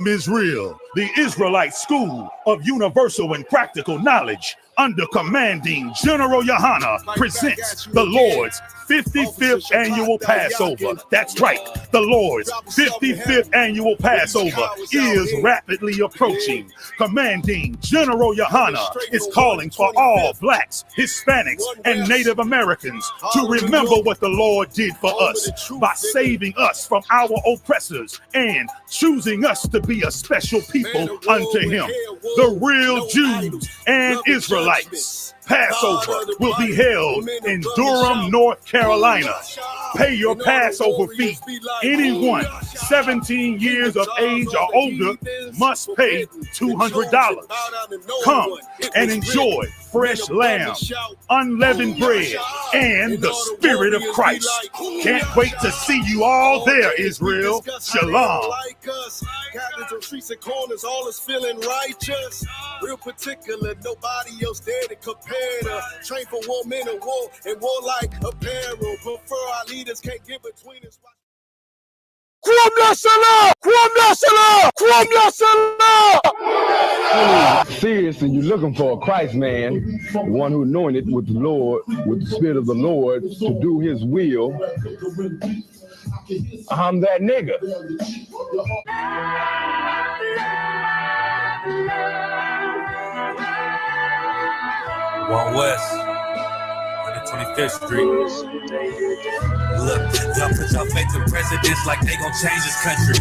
Israel, the Israelite School of Universal and Practical Knowledge, under commanding General Yohana, presents the Lord's 55th annual Passover. That's right, the Lord's 55th annual Passover is rapidly approaching. Commanding General Yohana is calling for all blacks, Hispanics, and Native Americans to remember what the Lord did for us by saving us from our oppressors and choosing us to be a special people unto him, the real Jews and Israelites. Passover will be held in Durham, North Carolina. Pay your Passover fee. Anyone 17 years of age or older must pay $200. Come and enjoy fresh lamb, unleavened bread, and the Spirit of Christ. Can't wait to see you all there, Israel. Shalom. Streets and corners, all is feeling righteous. Real particular, nobody else there to compare to. Train for war, men and war, and warlike apparel. Prefer our leaders can't get between us. Seriously, you're looking for a Christ man, the one who anointed with the Lord, with the Spirit of the Lord, to do his will. I'm that nigga. One West, 125th Street. Look, y'all put y'all faith in presidents like they gon' change this country.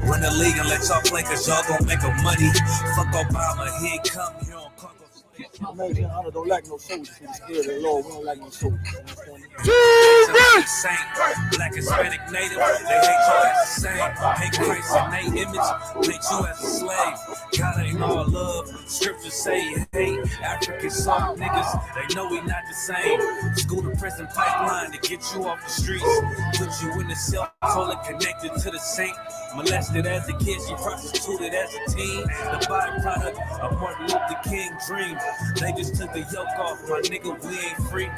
Run the league and let y'all play cause y'all gon' make them money. Fuck Obama, he ain't come here on Congo. American honor don't like no soldiers. He's scared of the Lord. We don't like no soldiers. Black, Hispanic, Native, they hate you as the same. Hate Christ and they image, hate you as a slave. God ain't all love. Scriptures say you hate African soft niggas. They know we not the same. School to prison pipeline to get you off the streets. Put you in the cell, totally connected to the saint. Molested as a kid, she prostituted as a teen. The byproduct of Martin Luther King dreams. They just took the yoke off, my nigga, we ain't free.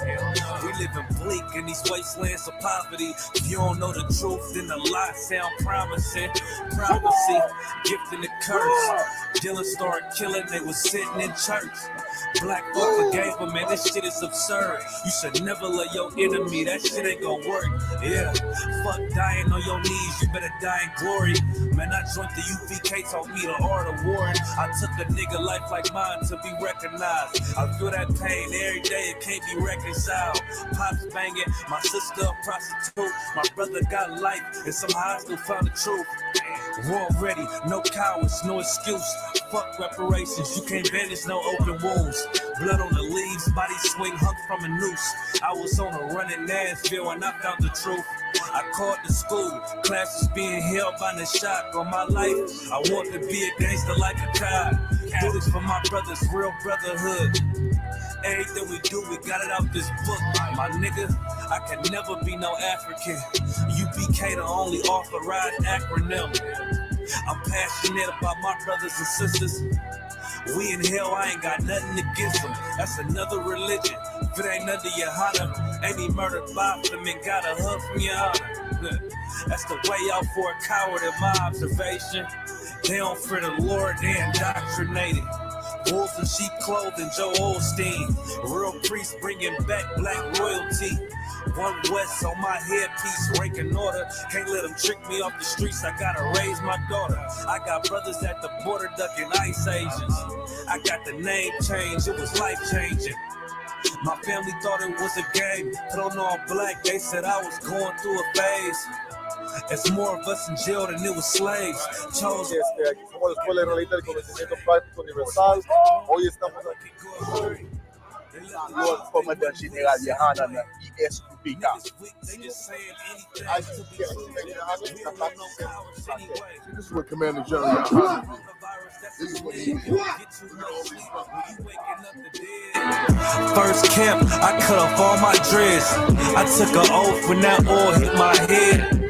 We living bleak in these wastelands of poverty. If you don't know the truth, then the lie sound promising. Prophecy, gift and the curse. Dylan started killing, they was sitting in church. Black folk forgave him, man, this shit is absurd. You should never love your enemy, that shit ain't gonna work. Yeah, fuck dying on your knees, you better die in glory. Man, I joined the UPK, taught me the art of warring. I took a nigga life like mine to be recognized. I feel that pain every day, it can't be reconciled. Pops banging, my sister a prostitute. My brother got life, and somehow I still found the truth. War ready, no cowards, no excuse. Fuck reparations, you can't bandage no open wounds. Blood on the leaves, body swing hung from a noose. I was on a run in Nashville and I found the truth. I called the school, classes being held by the shock on my life. I want to be a gangster like a child. Do this for my brothers, real brotherhood. Everything we do, we got it out this book. My nigga, I can never be no African. UPK the only authorized acronym. I'm passionate about my brothers and sisters. We in hell, I ain't got nothing against them. That's another religion. If it ain't under your honor, ain't he murdered by them and got a hug from your honor. That's the way out for a coward in my observation. They don't fear the Lord, they indoctrinated. Wolves in sheep clothing, Joe Osteen. Real priest bringing back black royalty. One West on my headpiece, ranking order. Can't let them trick me off the streets, I gotta raise my daughter. I got brothers at the border ducking ICE agents. I got the name change, it was life changing. My family thought it was a game. Put on all black, they said I was going through a phase. It's more of us in jail than it was slaves. Chose. Aquí como Escuela Israelita del Conocimiento Práctico Universal, hoy estamos aquí con Comandante General Yohana na Isupk. This is what Commander General Yohana did. This is what he did. First camp, I cut off all my dreads. I took an oath when that oil hit my head.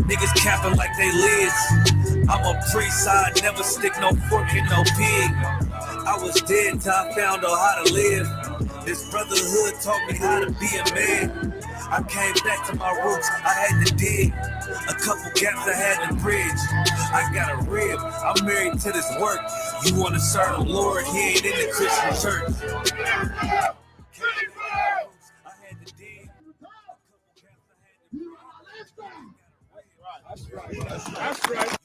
Niggas capping like they lids. I'm a priest, I never stick no fork in no pig. I was dead till I found out how to live. This brotherhood taught me how to be a man. I came back to my roots, I had to dig. A couple gaps I had to bridge. I got a rib, I'm married to this work. You wanna serve the Lord, he ain't in the Christian church. That's right.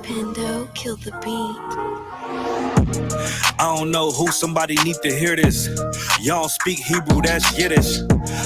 Pando, kill the beat. I don't know who, somebody need to hear this. Y'all don't speak Hebrew, that's Yiddish.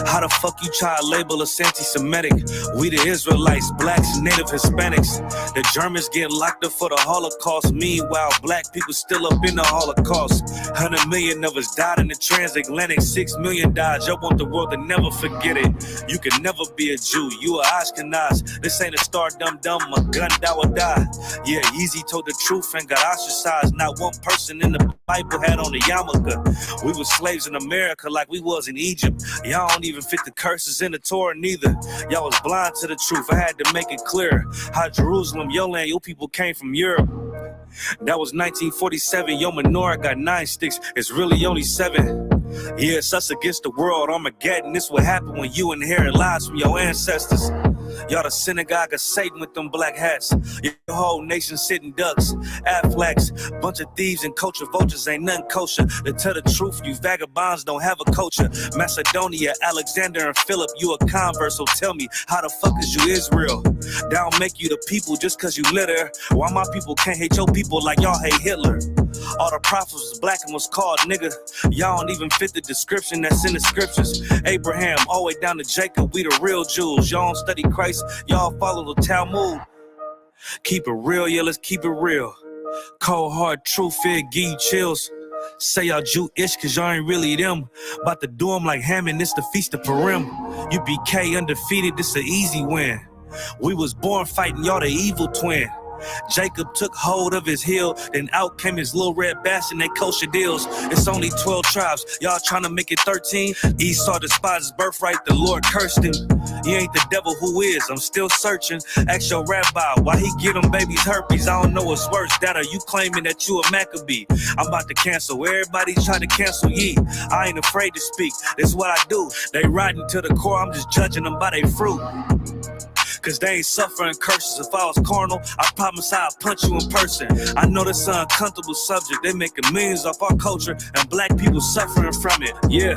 How the fuck you try to label us anti-Semitic? We the Israelites, blacks, native Hispanics. The Germans get locked up for the Holocaust. Meanwhile, black people still up in the Holocaust. 100 million of us died in the transatlantic. 6 million died. Y'all want the world to never forget it. You can never be a Jew. You a Ashkenaz. This ain't a star dum-dum. A gun that would die. Yeah, Yeezy told the truth and got ostracized. Not one person in the Bible had on the yarmulke. We were slaves in America like we was in Egypt. Y'all don't even fit the curses in the Torah neither. Y'all was blind to the truth. I had to make it clear how Jerusalem, your land, your people came from Europe. That was 1947. Your menorah got 9 sticks. It's really only 7. Yeah, it's us against the world. Armageddon. This what happened when you inherit lies from your ancestors. Y'all the synagogue of Satan with them black hats. Your whole nation sitting ducks, Aflacs, bunch of thieves and culture vultures ain't nothing kosher. To tell the truth, you vagabonds don't have a culture. Macedonia, Alexander and Philip, you a convert, so tell me, how the fuck is you Israel? That don't make you the people just cause you litter. Why my people can't hate your people like y'all hate Hitler? All the prophets was black and was called nigga. Y'all don't even fit the description that's in the scriptures. Abraham, all the way down to Jacob, we the real Jews. Y'all don't study Christ, y'all follow the Talmud. Keep it real, yeah, let's keep it real. Cold hard truth, fear, give you chills. Say y'all Jew-ish cause y'all ain't really them. About to do them like Hammond, it's the Feast of Purim. You BK undefeated, this an easy win. We was born fighting, y'all the evil twin. Jacob took hold of his heel, then out came his little red bastard and they kosher deals. It's only 12 tribes, y'all trying to make it 13. Esau despised his birthright, the Lord cursed him. He ain't the devil, who is? I'm still searching. Ask your rabbi why he give them babies herpes. I don't know what's worse, that or you claiming that you a Maccabee. I'm about to cancel, everybody trying to cancel ye. I ain't afraid to speak, that's what I do. They riding to the core, I'm just judging them by their fruit. Cause they ain't suffering curses. If I was carnal, I promise I'd punch you in person. I know this an uncomfortable subject. They making millions off our culture and black people suffering from it. Yeah,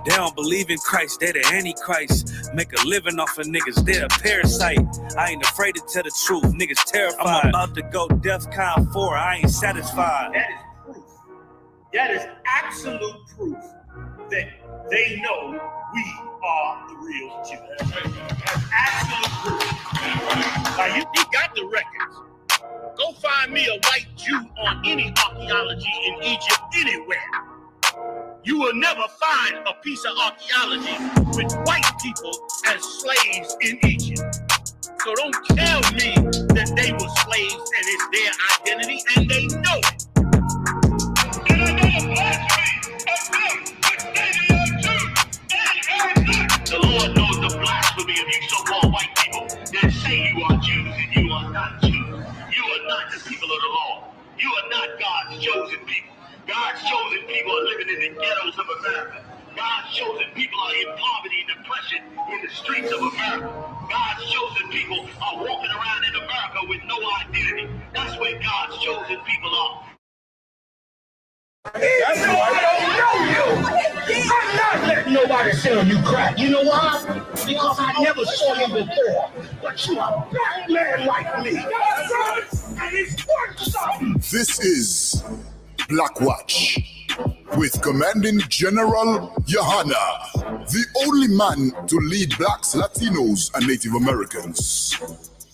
they don't believe in Christ. They the Antichrist. Make a living off of niggas. They a parasite. I ain't afraid to tell the truth. Niggas terrified. I'm about to go DEFCON 4. I ain't satisfied. That is proof. That is absolute proof that they know we are the real Jews. That's absolute proof. Now, he got the records. Go find me a white Jew on any archaeology in Egypt anywhere. You will never find a piece of archaeology with white people as slaves in Egypt. So don't tell me that they were slaves and it's their identity, and they know it. And another blasphemy of them, which they are Jews. The Lord knows the blasphemy of you so-called white people that say you are Jews and you are not Jews. You are not the people of the Lord. You are not God's chosen people. God's chosen people are living in the ghettos of America. God's chosen people are in poverty and depression in the streets of America. God's chosen people are walking around in America with no identity. That's where God's chosen people are. That's why I don't know you. I'm not letting nobody sell you crack. You know why? Because I never saw you before. But you a black man like me. And it's worth something. This is Black Watch with Commanding General Yohana, the only man to lead blacks, Latinos, and Native Americans.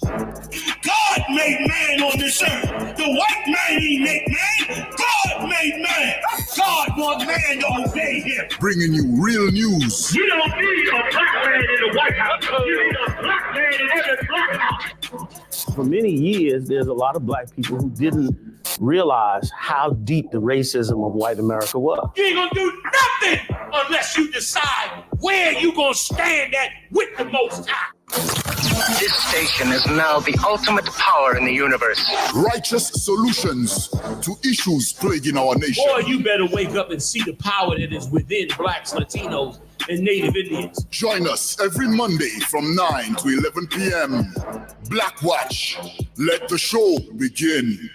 God made man on this earth. The white man he made man. God made man. God wants man to obey him. Bringing you real news. You don't need a black man in the White House. You need a black man in every black house. For many years, there's a lot of black people who didn't realize how deep the racism of white America was. You ain't gonna do nothing unless you decide where you gonna stand at with the Most High. This station is now the ultimate power in the universe. Righteous solutions to issues plaguing our nation. Boy, you better wake up and see the power that is within blacks, Latinos, and Native Indians. Join us every Monday from 9 to 11 p.m. Black Watch. Let the show begin.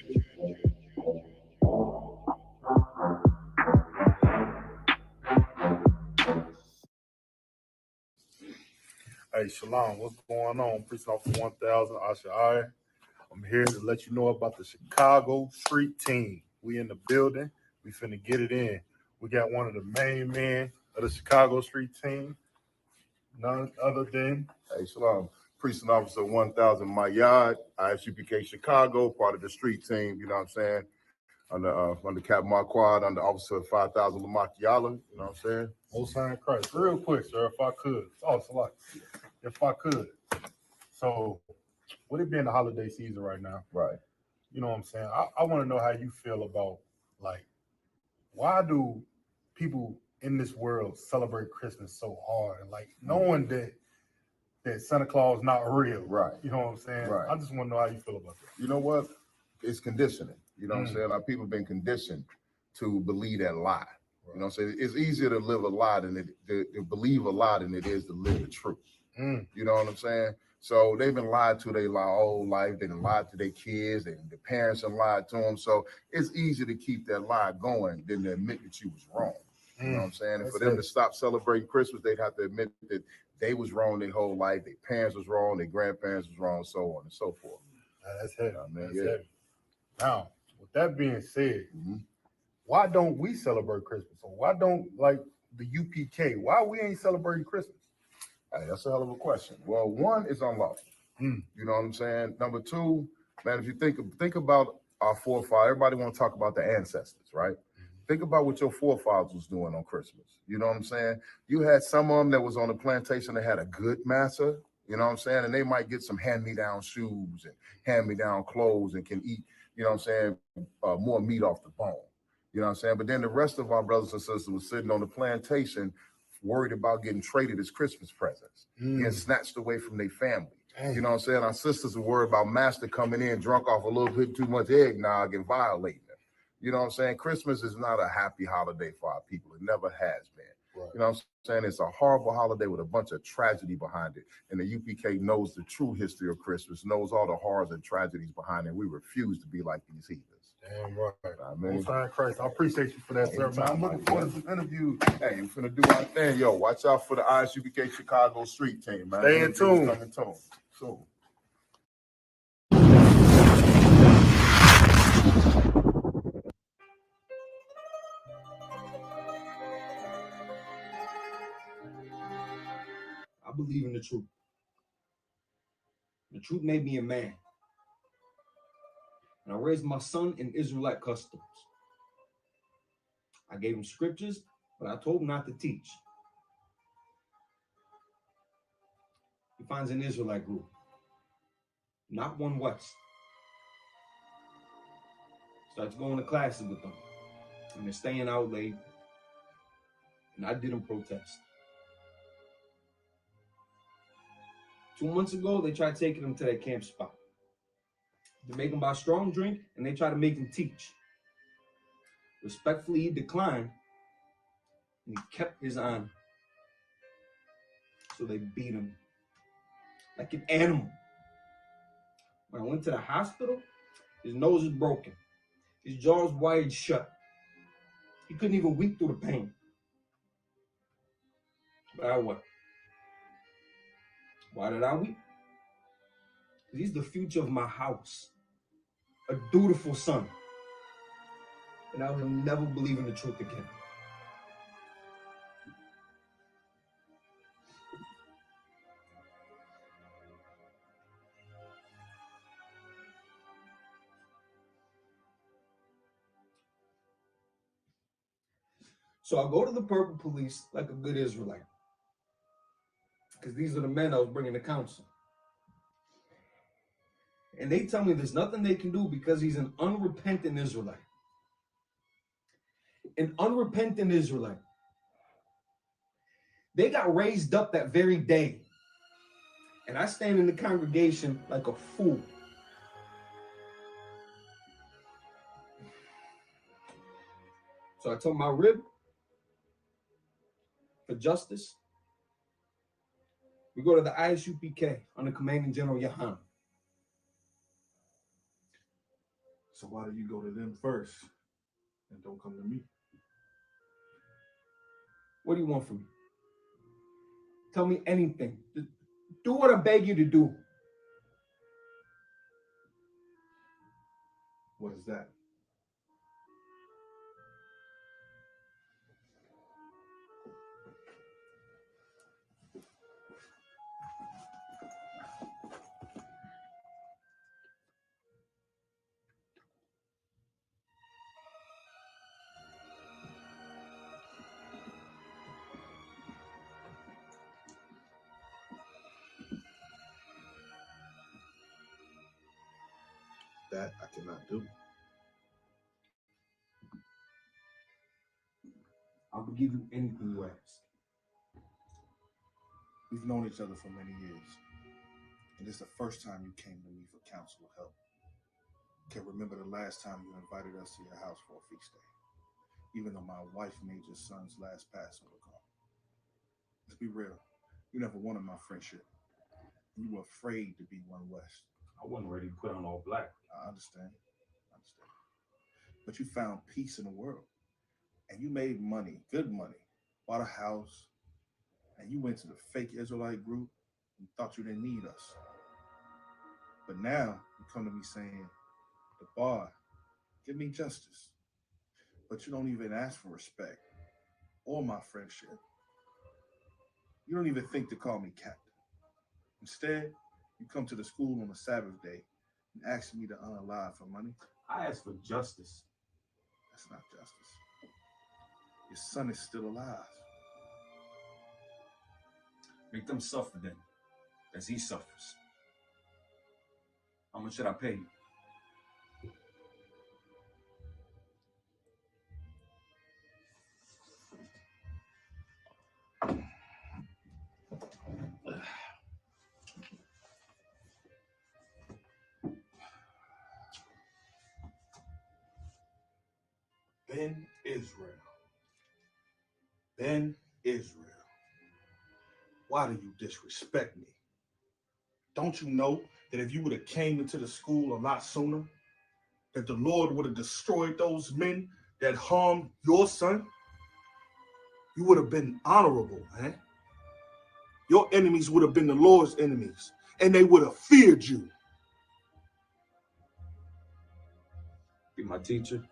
Hey, Shalom, what's going on? Preaching off the 1000, Ashai. I'm here to let you know about the Chicago Street Team. We in the building. We finna get it in. We got one of the main men of the Chicago Street Team, none other than, hey, Shalom, Precinct Officer 1000 Mayad, Isupk Chicago, part of the street team, you know what I'm saying? Under Cap Marquardt, under Officer 5000 Lamakiala, you know what I'm saying? Most High Christ. Real quick, sir, if I could. Oh, it's a lot. If I could. So, with it being the holiday season right now, right? You know what I'm saying? I want to know how you feel about, like, why do people in this world celebrate Christmas so hard? And, like, knowing that Santa Claus not real. Right. You know what I'm saying? Right. I just want to know how you feel about that. You know what? It's conditioning. You know what I'm saying? Like, people have been conditioned to believe that lie. Right. You know what I'm saying? It's easier to live a lie than to believe a lie than it is to live the truth. You know what I'm saying? So they've been lied to their whole life. They've been lied to their kids, and their parents have lied to them. So it's easier to keep that lie going than to admit that you was wrong. You know what I'm saying? And for them to stop celebrating Christmas, they'd have to admit that they was wrong their whole life. Their parents was wrong. Their grandparents was wrong, so on and so forth. That's heavy. Man, That's heavy. Now, with that being said, why don't we celebrate Christmas? Or why don't, like, the UPK, why we ain't celebrating Christmas? Hey, that's a hell of a question. Well, one is unlawful. You know what I'm saying? Number two, man, if you think about our forefathers, everybody want to talk about the ancestors, right? Think about what your forefathers was doing on Christmas. You know what I'm saying? You had some of them that was on the plantation that had a good master, you know what I'm saying? And they might get some hand-me-down shoes and hand-me-down clothes and can eat, you know what I'm saying, more meat off the bone. You know what I'm saying? But then the rest of our brothers and sisters was sitting on the plantation worried about getting traded as Christmas presents, getting snatched away from their family. You know what I'm saying? Our sisters are worried about master coming in drunk off a little bit too much eggnog and violating them. You know what I'm saying? Christmas is not a happy holiday for our people. It never has been. Right. You know what I'm saying? It's a horrible holiday with a bunch of tragedy behind it. And the UPK knows the true history of Christmas, knows all the horrors and tragedies behind it. We refuse to be like these heathens. Damn right. I mean, Most High Christ, I appreciate you for that, sir. Man, I'm looking forward to the interview. Hey, we're finna do our thing. Yo, watch out for the Isupk Chicago Street Team, man. Stay in tune. Coming soon. I believe in the truth. The truth made me a man. And I raised my son in Israelite customs. I gave him scriptures, but I told him not to teach. He finds an Israelite group, not one West. Starts going to classes with them, and they're staying out late. And I didn't protest. 2 months ago, they tried taking him to their camp spot. They make him buy strong drink, and they try to make him teach. Respectfully, he declined, and he kept his honor. So they beat him like an animal. When I went to the hospital, his nose is broken. His jaw is wired shut. He couldn't even weep through the pain. But I wept. Why did I weep? Because he's the future of my house. A dutiful son. And I will never believe in the truth again. So I go to the Purple Police like a good Israelite. Because these are the men I was bringing to counsel. And they tell me there's nothing they can do because he's an unrepentant Israelite. An unrepentant Israelite. They got raised up that very day. And I stand in the congregation like a fool. So I told my rib for justice. We go to the Isupk under Commanding General Yohana. So why do you go to them first and don't come to me? What do you want from me? Tell me anything. Do what I beg you to do. What is that? That I cannot do. I will give you anything you ask. We've known each other for many years, and it's the first time you came to me for counsel or help. Can't remember the last time you invited us to your house for a feast day, even though my wife made your son's last Passover call. Let's be real, you never wanted my friendship. You were afraid to be one West. I wasn't ready to put on all black. I understand. But you found peace in the world. And you made money, good money, bought a house, and you went to the fake Israelite group and thought you didn't need us. But now you come to me saying, the bar, give me justice. But you don't even ask for respect or my friendship. You don't even think to call me captain. Instead, you come to the school on a Sabbath day and ask me to unalive for money. I asked for justice. That's not justice. Your son is still alive. Make them suffer then, as he suffers. How much should I pay you? Ben Israel. Ben Israel. Why do you disrespect me? Don't you know that if you would have came into the school a lot sooner, that the Lord would have destroyed those men that harmed your son? You would have been honorable, man. Your enemies would have been the Lord's enemies, and they would have feared you. Be my teacher.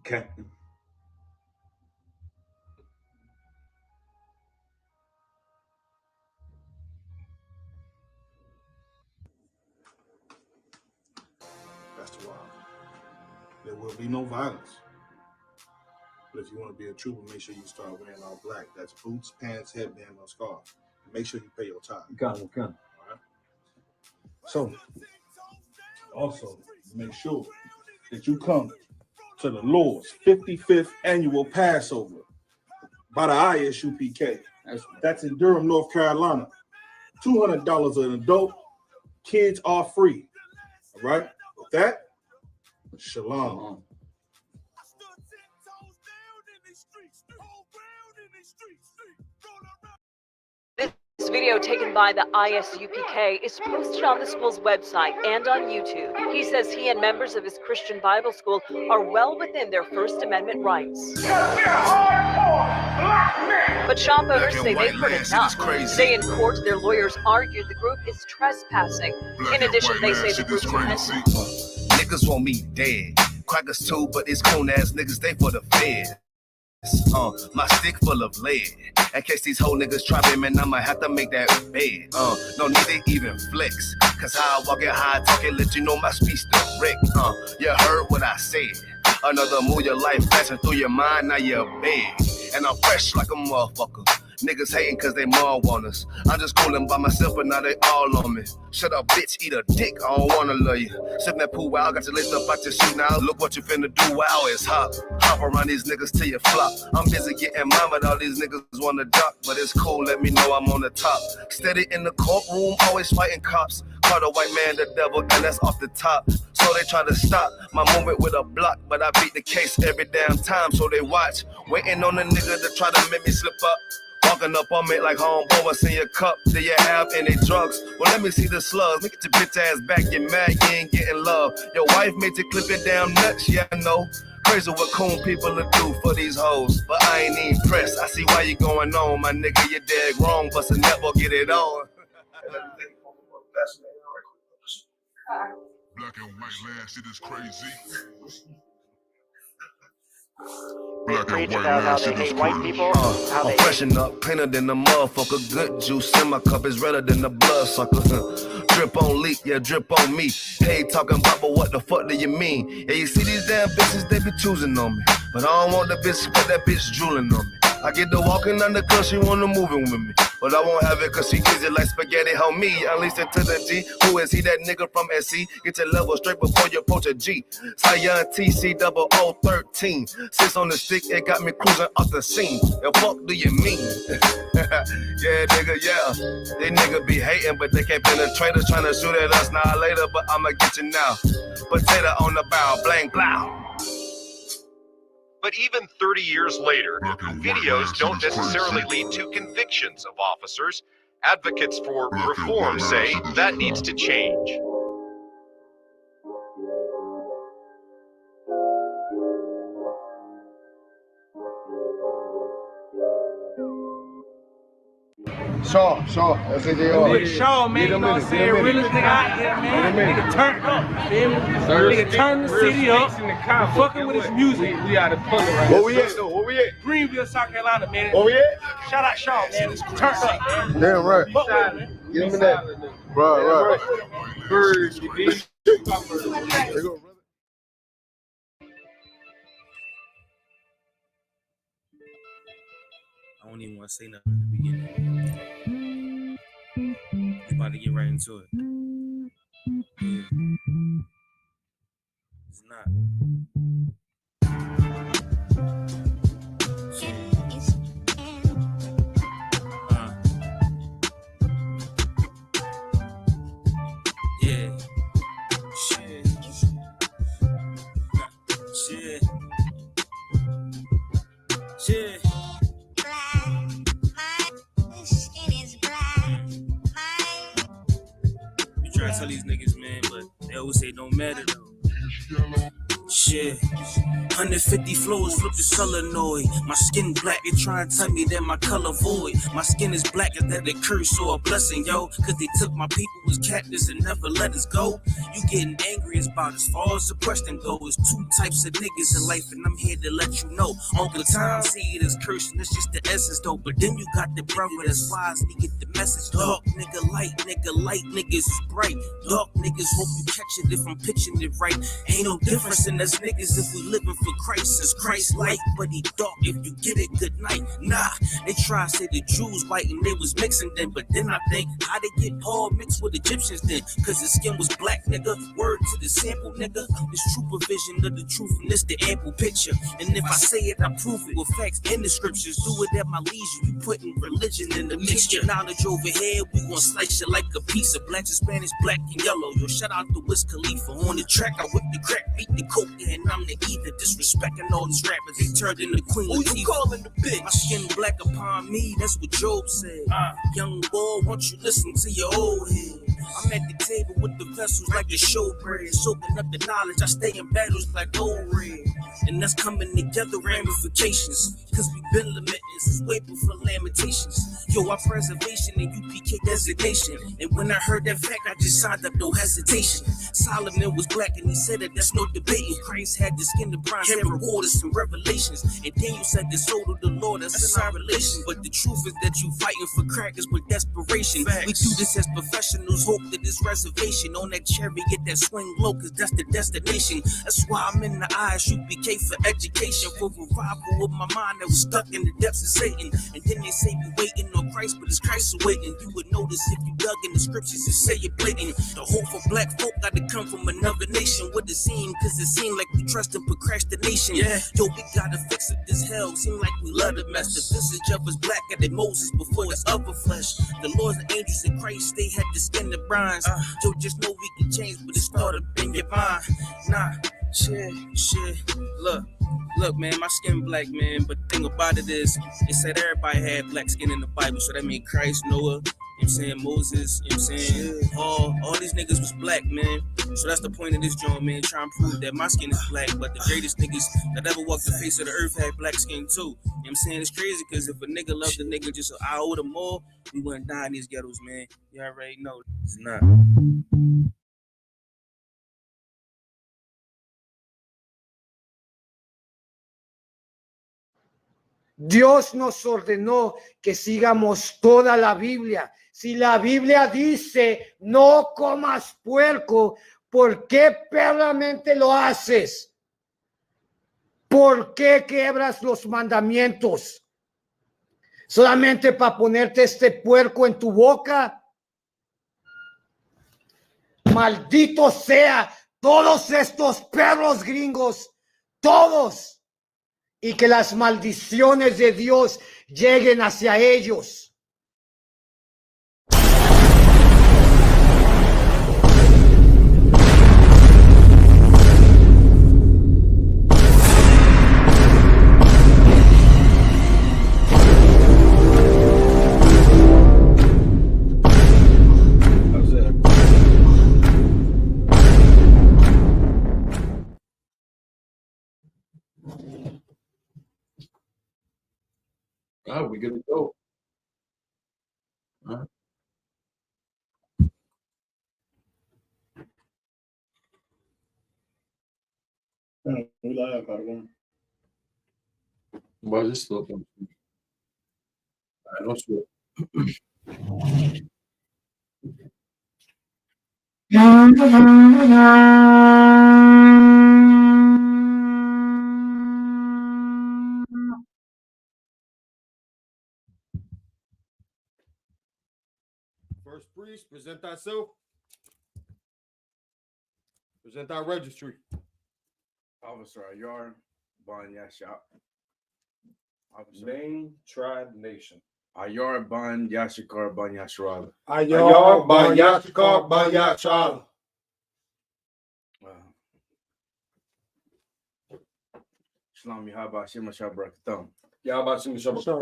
Captain. That's why. There will be no violence. But if you want to be a trooper, make sure you start wearing all black. That's boots, pants, headband, or scarf. And make sure you pay your tithe. Got it. All right? So, also, make sure that you come to the Lord's 55th annual Passover by the Isupk. That's in Durham, North Carolina. $200 an adult. Kids are free. All right? With that, shalom. This video taken by the Isupk is posted on the school's website and on YouTube. He says he and members of his Christian Bible school are well within their First Amendment rights. But shop owners say they've heard enough. Today in court, their lawyers argued the group is trespassing. In addition, they say the group's niggas want me dead. Crackers too, but it's coon ass niggas, they for the feds. My stick full of lead. In case these whole niggas try me, man, I'ma have to make that bed. No need to even flex. Cause how I walk it, how I talk it, let you know my speech direct. You heard what I said. Another move, your life passing through your mind, now you're big. and I'm fresh like a motherfucker. Niggas hating cause they more want us. I'm just coolin' by myself, but now they all on me. Shut up, bitch, eat a dick, I don't wanna love you. Sippin' that pool wow, got you laced up out your shoe now. Look what you finna do, wow, it's hot. Hop around these niggas till you flop. I'm busy getting mine, but all these niggas wanna duck. But it's cool, let me know I'm on the top. Steady in the courtroom, always fighting cops. Call the white man the devil, and that's off the top. So they try to stop my movement with a block, but I beat the case every damn time, so they watch. Waiting on the nigga to try to make me slip up. Walking up on me like homeboy, what's in your cup? Do you have any drugs? Well, let me see the slugs. Look at your bitch ass back, you mad, you ain't getting love. Your wife made you clip your damn nuts, yeah, I know. Crazy what coon people will do for these hoes. But I ain't even pressed, I see why you going on. My nigga, you dead wrong, but a never get it on. Black and white land, shit is crazy. Black and white land, shit is crazy. I'm freshen up, cleaner than the motherfucker. Good juice in my cup is redder than the blood sucker. Drip on leak, yeah, drip on me. Hey, talking about, but what the fuck do you mean? Yeah, you see these damn bitches, they be choosing on me. But I don't want the bitch, but that bitch drooling on me. I get the walking under cause she wanna moving with me. But I won't have it cause she easy like spaghetti, homie. Unleash it to the G. Who is he, that nigga from SC? Get your level straight before you approach a G. Cyan TC 0013. Sits on the stick, it got me cruising off the scene. The fuck do you mean? Yeah, nigga, yeah. They nigga be hating, but they can't penetrate us. Trying to shoot at us now later, but I'ma get you now. Potato on the bow, blang, blow. But even 30 years later, videos don't necessarily lead to convictions of officers. Advocates for reform say that needs to change. Shaw, that's it. Nigga Shaw, man, you know what I'm saying? Realest nigga out here, man. Nigga turned up, feel me? Nigga turned the city up. Fucking with his music. We out of public right now. Where we at, though? Where we at? Greenville, South Carolina, man. Where we at? Shout out Shaw, man. It's turned up, man. Damn right. Fuck with it, man. Give me that. Right. Birds, you dig? There you go, brother. I don't even want to say nothing at the beginning. We about to get right into it. Yeah. It's not. Yeah. Shit. Shit. Try to tell these niggas, man, but they always say it don't matter though. Shit. 150 floors, flip the solenoid. My skin black, they try and tell me that my color void. My skin is black, is that a curse or a blessing, yo? Cause they took my people as captives and never let us go. You getting angry about as far as the question goes. Two types of niggas in life, and I'm here to let you know. Uncle Tom see it as cursing, it's just the essence though. But then you got the brother that's wise, we get the message. Dark nigga, light niggas is bright. Dark niggas hope you catch it if I'm pitching it right. Ain't no difference in us niggas if we living for Christ. As Christ light, but he dark. If you get it, good night. Nah, they try to say the Jews white and they was mixing them, but then I think how they get Paul mixed with Egyptians then? Cause his skin was black, nigga. Word to the sample, nigga. It's true provision of the truth, and it's the ample picture. And if I say it, I prove it with facts in the scriptures. Do it at my leisure. You putting religion in the mixture. Knowledge over here, we gon' slice you like a piece of black and Spanish, black and yellow. Yo, shout out to Wiz Khalifa on the track. I whip the crack, beat the coke, and I'm the either. Disrespecting all these rappers, they turned into Queen Latifah. Who you calling the bitch? My skin black upon me, that's what Job said. Young boy, won't you listen to your old head? I'm at the table with the vessels like a showbread, soaking up the knowledge. I stay in battles like old red, and that's coming together ramifications. Cause we been lamenting since way before lamentations. Yo, our preservation and UPK designation. And when I heard that fact, I just signed up, no hesitation. Solomon was black and he said that that's no debating. Christ had the skin of bronze and rewarded and revelations. And Daniel said the soul of the Lord, that's in our relation. But the truth is that you fighting for crackers with desperation. Facts. We do this as professionals, hope that this reservation on that chariot that swing low, cause that's the destination. That's why I'm in the ISUPK for education, for revival of my mind that was stuck in the depths of Satan. And then they say we waiting on Christ, but it's Christ awaiting. You would notice if you dug in the scriptures and say it blatant. The hope for black folk got to come from another nation. What it seem, cause it seem like we trust in procrastination. Yeah, yo, we gotta fix it this hell. Seem like we love to mess. The visage of us black at the Moses before it's upper flesh. The Lord's and angels in Christ, they had to skin the bronze. Yo, just know we can change, but it's thought up in your mind. Nah, shit. Look, man, my skin black, man. But the thing about it is, it said everybody had black skin in the Bible. So that means Christ, Noah, you know what I'm saying, Moses, you know what I'm saying, all these niggas was black, man. So that's the point of this joint, man. Trying to prove that my skin is black, but the greatest niggas that ever walked the face of the earth had black skin too. You know what I'm saying? It's crazy, because if a nigga loved a nigga just an iota more, we wouldn't die in these ghettos, man. You already know. It's not. Dios nos ordenó que sigamos toda la Biblia. Si la Biblia dice no comas puerco, ¿por qué peramente lo haces? ¿Por qué quebras los mandamientos? ¿Solamente para ponerte este puerco en tu boca? Maldito sea todos estos perros gringos, todos. Y que las maldiciones de Dios lleguen hacia ellos. Oh, we good to go. All right. We live, cabrón. Voy a just slow down. I don't swear. First priest, present thyself. Present thy registry. Officer Ayar Ban Yashap. Officer Name, tribe, nation. Ayar Ban Yashikar Ban Yashral. Ayar Ban Yashikar Ban Yashal. Shalom Yahaba Shema Shabrakatam. Yahaba Shema Shabrakatam.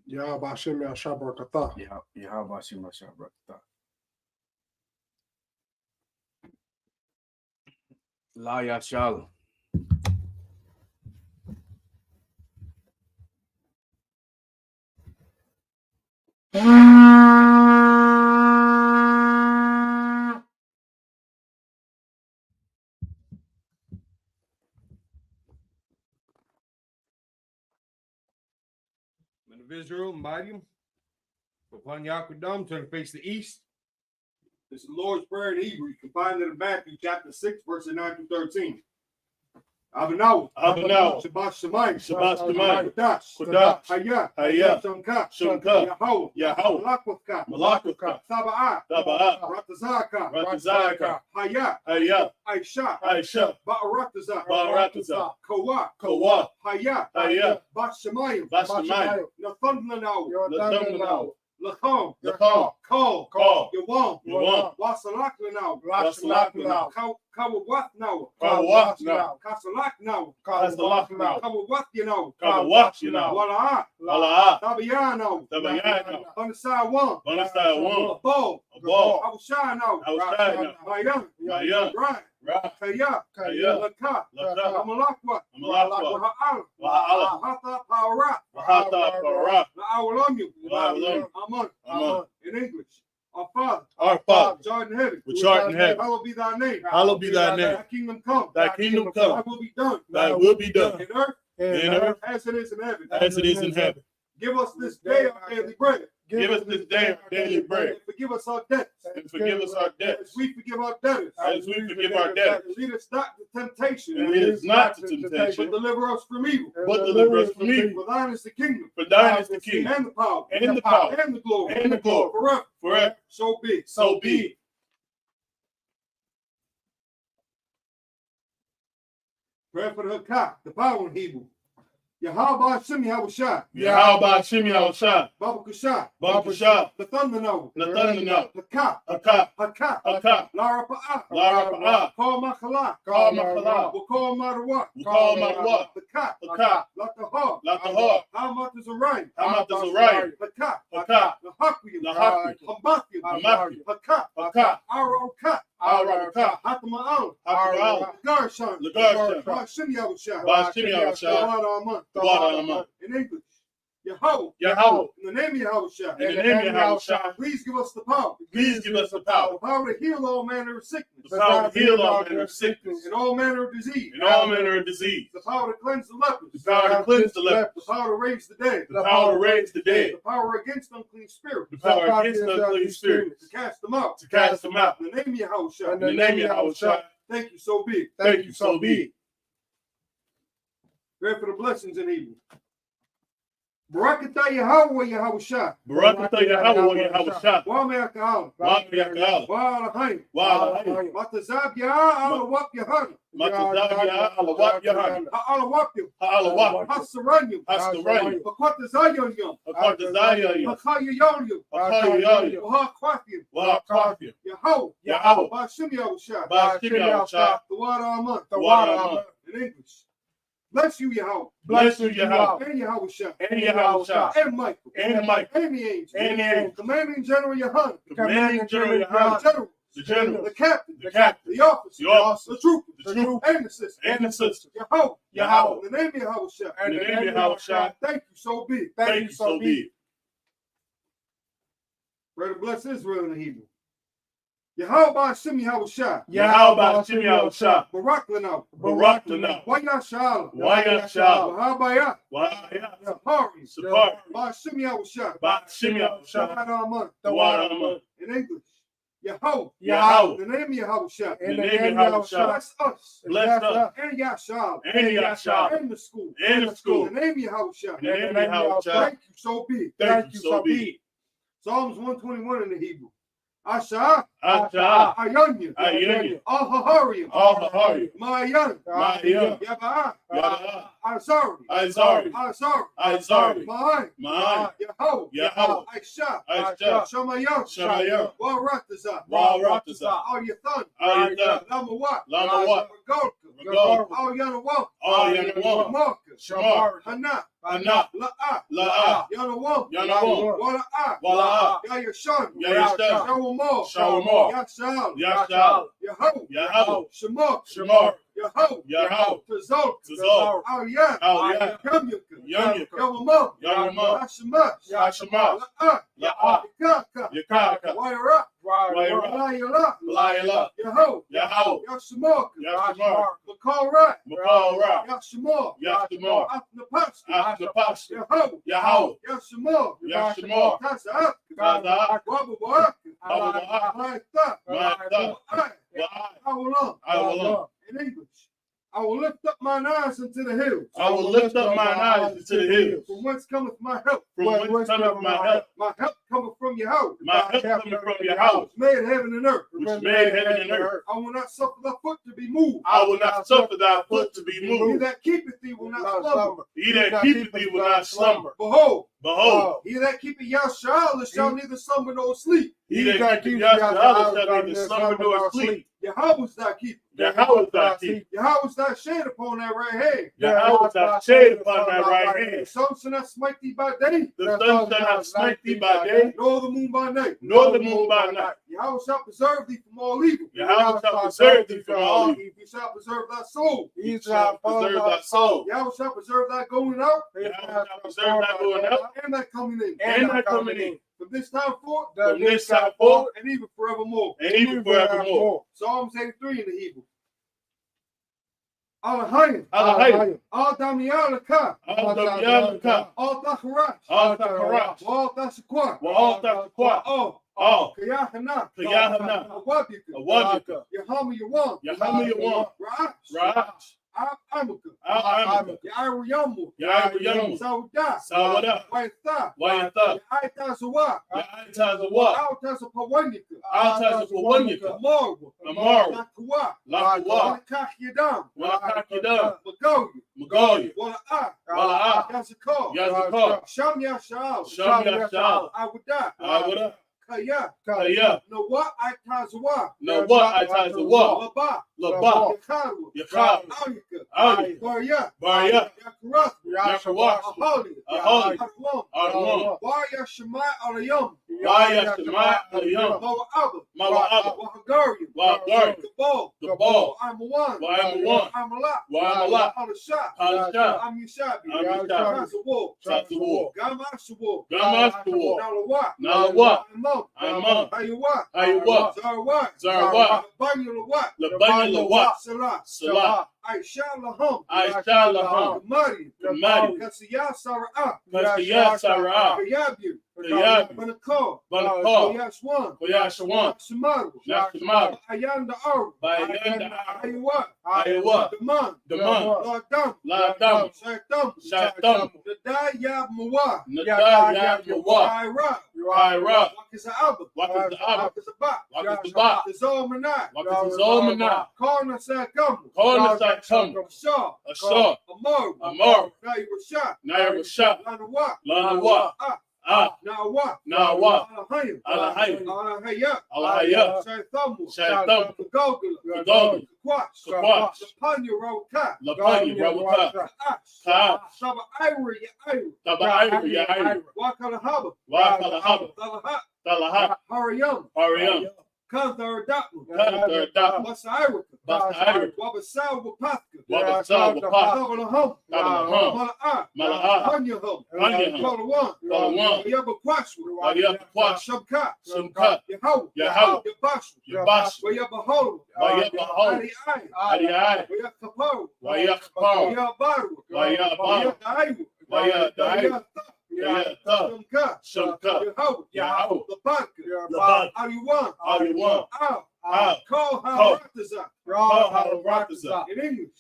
Yahaba Shema Shabrakata. Yahaba Shema Shabrakata. La Yashal. Men of Israel, mighty, upon Yaquadam, turn to face the east. This is the Lord's Prayer in Hebrew, combined in Matthew chapter 6, verses 9 through 13. Abinau, Shabbat Shemayim, Shabbat Shemayim, Kodash, Hayah, Shanka, Yahweh, Malakwathka, Saba'ah, Ratazaka, Hayah, Aisha, Ba'arataza, Kawa, Hayah, Bat Shemayim, Nathunlanau, Lachom, Kol, Yawam, Wasalak now, Kawawat now, Kasalak now, Kawawat you know, Wala'a, Tabayan now, Banasai one, Abo, Awashai now, Mayan, Right. Kaya, Laka, Amalakwa, Waha'al, Hata, Para, Aman, in English. Our Father, which art in heaven, hallowed be thy name. Hallowed be thy name. Thy kingdom come. Thy kingdom come. Thy will be done. Thy will be done. In earth, as it is in heaven. As it is in heaven. Give us this day our daily bread. Give us this day our daily bread. And forgive us our debts. And forgive us our debts. As we forgive our debtors. As we forgive our debtors. Lead us not to temptation. And lead us not to temptation. But deliver us from evil. But deliver us from evil. For thine is the kingdom. For thine is the kingdom. And the power. And the power. And the glory. And the glory. Forever. Forever. So be. So be. Prayer for the Hakah, the power in Hebrew. Yahweh Hashem Yahushua. Yahweh Hashem Yahushua. Baba Kusha. Baba Kusha. The thunder now. The thunder now. Hakah. Hakah. Hakah. Hakah. Lara Pa'ah. Lara Pa'ah. Call Makala. Call Makala. Call Marawat. Call Marawat. Hakah. Hakah. Latahar. Latahar. Hamat is a right. Hamat is a right. Hakah. Hakah. Lahakuyim. Lahakuyim. Hamakim. Hamakim. Hakah. Hakah. Arokat. Arokat. Hatama'al. Hatama'al. Lagarshan. Lagarshan. Hashem Yahushua. Hashem Yahushua. In English, Yahweh. Yahweh. In the name of Yahushua. In the name of Yahushua. Please give us the power. Please give us the power. The power to heal all manner of sickness. The power to heal all manner of sickness. And all manner of disease. And all manner of disease. The power to cleanse the lepers. The power to cleanse the lepers. The power to raise the dead. The power to raise the dead. The power against unclean spirits. The power against unclean spirits. To cast them out. To cast them out. In the name of Yahushua. In the name of Yahushua. Thank you, so be it. Thank you, so be it. Pray for the blessings in Hebrew. Barakatah Yahweh Yahushua. Barakatah Yahweh Yahushua. Wa'me'akal. Wa'me'akal. Wa'alahayim. Wa'alahayim. Matazab Yah alawap Yahana. Matazab Yah alawap Yahana. Ha'alawapim. Ha'alawapim. Hasaranyim. Hasaranyim. Hakwatazayonyim. Hakwatazayonyim. Hakayayonyim. Hakayayonyim. Wa'akwafim. Wa'akwafim. Yahweh. Yahweh. Ba'ashim Yahushua. Ba'ashim Yahushua. Tawara Aman. Tawara Aman. In English. Bless you, Yahweh. Bless you, Yahweh. And Yahushua. And Yahushua. And Michael. And Michael. And the angels. And the angels. Commanding General Yahan. Commanding General Yahan. The general. The general. The captain. The captain. The officer. The officer. The troopers. The troopers. And the sisters. And the sisters. Yahweh. Yahweh. In the name of Yahushua. In the name of Yahushua. Thank you, so be it. Thank you, so be it. Pray to bless Israel in Hebrew. Yahweh Ba'ashim Yahushua. Yahweh Ba'ashim Yahushua. Barak Lana. Barak Lana. Wayashal. Wayashal. Wahabaya. Wahaya. Sapari. Sapari. Ba'ashim Yahushua. Ba'ashim Yahushua. Tawara Aman. In English. Yahweh. Yahweh. In the name of Yahushua. In the name of Yahushua. Bless us. Bless us. And Yashal. And Yashal. And the school. And the school. In the name of Yahushua. In the name of Yahushua. Thank you, so be it. Thank you, so be it. Psalms 121 in the Hebrew. Asha. Asha. Ayanya. Ayanya. Al-Hahariam. Al-Hahariam. Mayan. Mayan. Yaba'a. Yaba'a. Azari. Azari. Azari. Azari. Ma'an. Ma'an. Yahweh. Yahweh. Aisha. Aisha. Shamayam. Shamayam. Warataza. Warataza. Al-Yathan. Al-Yathan. Lamawat. Lamawat. Regalka. Regalka. Al-Yanawam. Al-Yanawam. Shamarka. Shamarka. Hana. Hana. La'a. La'a. Yanawam. Yanawam. Wala'a. Wala'a. Yayashan. Yayashan. Shawamar. Shawamar. Yashal. Yashal. Yahweh. Yahweh. Shamar. Shamar. Yahweh. Yahweh. Tazal. Tazal. Al-Yan. Al-Yan. Yamyuka. Yamyuka. Yawamam. Yawamam. Yashamash. Yashamash. La'a. La'a. Yakaka. Yakaka. Waira. Waira. Layala. Layala. Yahweh. Yahweh. Yashamar. Yashamar. Makalra. Makalra. Yashamar. Yashamar. Atnapash. Atnapash. Yahweh. Yahweh. Yashamar. Yashamar. Taza'ak. Taza'ak. Wababarak. Wababarak. Ma'ita. Ma'ita. Wa'ai. Wa'ai. Awalam. Awalam. In English. I will lift up mine eyes into the hills. I will lift up mine eyes into the hills. From whence cometh my help? From whence cometh my help? My help cometh from your house. My help cometh from your house. Which made heaven and earth. Which made heaven and earth. I will not suffer thy foot to be moved. I will not suffer thy foot to be He moved. that keepeth thee will not slumber. He that keepeth thee will not slumber. Behold, Behold, he that keepeth Yahshua shall neither slumber nor sleep. he that keepeth Yahshua shall neither slumber nor sleep. Yahweh's thy keeper. Yahweh's thy keeper. Yahweh's thy shade upon thy right hand. Yahweh's thy shade upon thy right hand. The sun shall not smite thee by day. The sun shall not smite thee by day, Nor the moon by night. nor the moon by night. Yahweh shall preserve thee from all evil. Yahweh shall preserve thee from all evil. He shall preserve thy soul. He shall preserve thy soul. Yahweh shall preserve thy going out. Yahweh shall preserve thy going out And thy coming in. and thy coming in. From this time forth. From this time forth And even forevermore. and even forevermore. Psalms 83 in the Hebrew. Alahayim. Alahayim. Al-Damiyalaka. Al-Damiyalaka. Al-Takharash. Al-Takharash. Wal-Tasakwa. Wal-Tasakwa. Oh. Kayahana. Kayahana. Awabika. Awabika. Yahama Yawan. Yahama Yawan. Ra'ash. Amika. Amika. Ya'ariyamu. Ya'ariyamu. Sawda. Sawda. Wayatha. Wayatha. Ya'itazawa. Ya'itazawa. Al-Tasapawanyika. Al-Tasapawanyika. Amaru. Amaru. Lakwa. Lakwa. Walakakyadam. Walakakyadam. Magoya. Magoya. Wala'a. Wala'a. Yazakar. Yazakar. Sham Yasha'al. Sham Yasha'al. Awada. Awada. Kaya. Kaya. Nawa Itazawa. Nawa Itazawa. Laba. Laba. Yakaru. Yakaru. Alika. Alika. Barya. Barya. Yakarath. Yakawash. Ahali. Ahali. Adwam. Adwam. Waya Shemai Alayam. Waya Shemai Alayam. Mawa'aba. Mawa'aba. Wahagarian. Wahagarian. Gabal. Gabal. Amawan. Amawan. Amalat. Amalat. Alashah. Alashah. Amishabi. Amishabi. Tazawo. Tazawo. Gamashawo. Gamashawo. Nalawa. Nalawa. Amam. Amam. Ayawa. Ayawa. Zarwa. Zarwa. Labanyalawa. Labanyalawa. Salah. Salah. Aisha Laham. Aisha Laham. Gamari. Gamari. Kasiya Sara'ah. Kasiya Sara'ah. Kayabu. Kayabu. Banakar. Banakar. Koyashwan. Koyashwan. Shamaru. Shamaru. Ayanda Aru. Bayanda Ayawa. Ayawa. Daman. Daman. Ladam. Ladam. Shaitam. Shaitam. Nadaya Mawa. Nadaya Mawa. Ira. Ira. Wakiza'aba. Wakiza'aba. Wakizaba. Wakizaba. Wakizalmanai. Wakizalmanai. Karna Sakamu. Karna Sakamu. Ashar. Ashar. Amaru. Amaru. Nair Rashad. Nair Rashad. Lanawa. Lanawa. Nawa. Nawa. Alahayim. Alahayim. Alahaya. Alahaya. Shaithamu. Shaitam. Gogula. Gogula. Kwash. Kwash. Lapanya Rawaka. Lapanya Rawaka. Kaash. Saba Ira Yairu. Taba Ira Yairu. Wakalahaba. Wakalahaba. Talahat. Talahat. Hariyam. Hariyam. Kanthar Datmu. Kanthar Datmu. Basairika. Basairika. Wabasaw Wapathka. Wabasaw Wapathka. Tabalaham. Tabalaham. Mala'a. Mala'a. Hanyaham. Hanyaham. Kalawan. Kalawan. Yabakwashu. Yabakwashu. Shabkat. Shabkat. Yahaw. Yahaw. Yabashu. Yabashu. Wayabahol. Wayabahol. Ari'ai. Ari'ai. Wayakaparu. Wayakaparu. Wayabaru. Wayabaru. Wayadairu. Wayadairu. Yata. Shamka. Yahaw. Labadka. Ariwan. Ariwan. Al. Call Harataza. In English.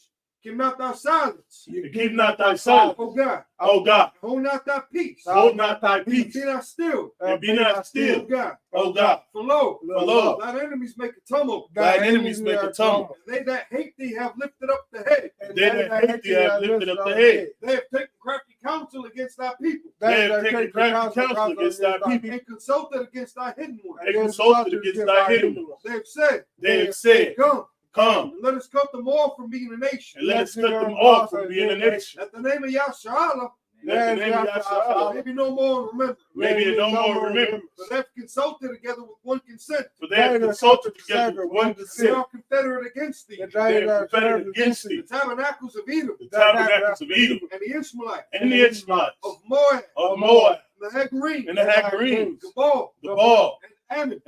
Keep not thy silence. Keep not thy silence. Oh God. Oh God. Hold not thy peace. Hold not thy peace. Be not still. And be not still. Oh God. Oh God. For lo. Thine enemies make a tumult. Thine enemies make a tumult. They that hate thee have lifted up the head. They that hate thee have lifted up the head. They have taken crafty counsel against thy people. They have taken crafty counsel against thy people. And consulted against thy hidden ones. And consulted against thy hidden ones. They have said. Come. And let us cut them off from being a nation. And let us cut them off from being a nation. At the name of Yahshua. Maybe no more remember. Maybe no more remember. But they have consulted together with one consent. But they have consulted together with one consent. They are confederate against thee. They are confederate against thee. The tabernacles of Edom. The tabernacles of Edom. And the Ishmaelites. And the Ishmaelites. Of Moab. Of Moab. And the Hagarenes. And the Hagarenes. Gabal. And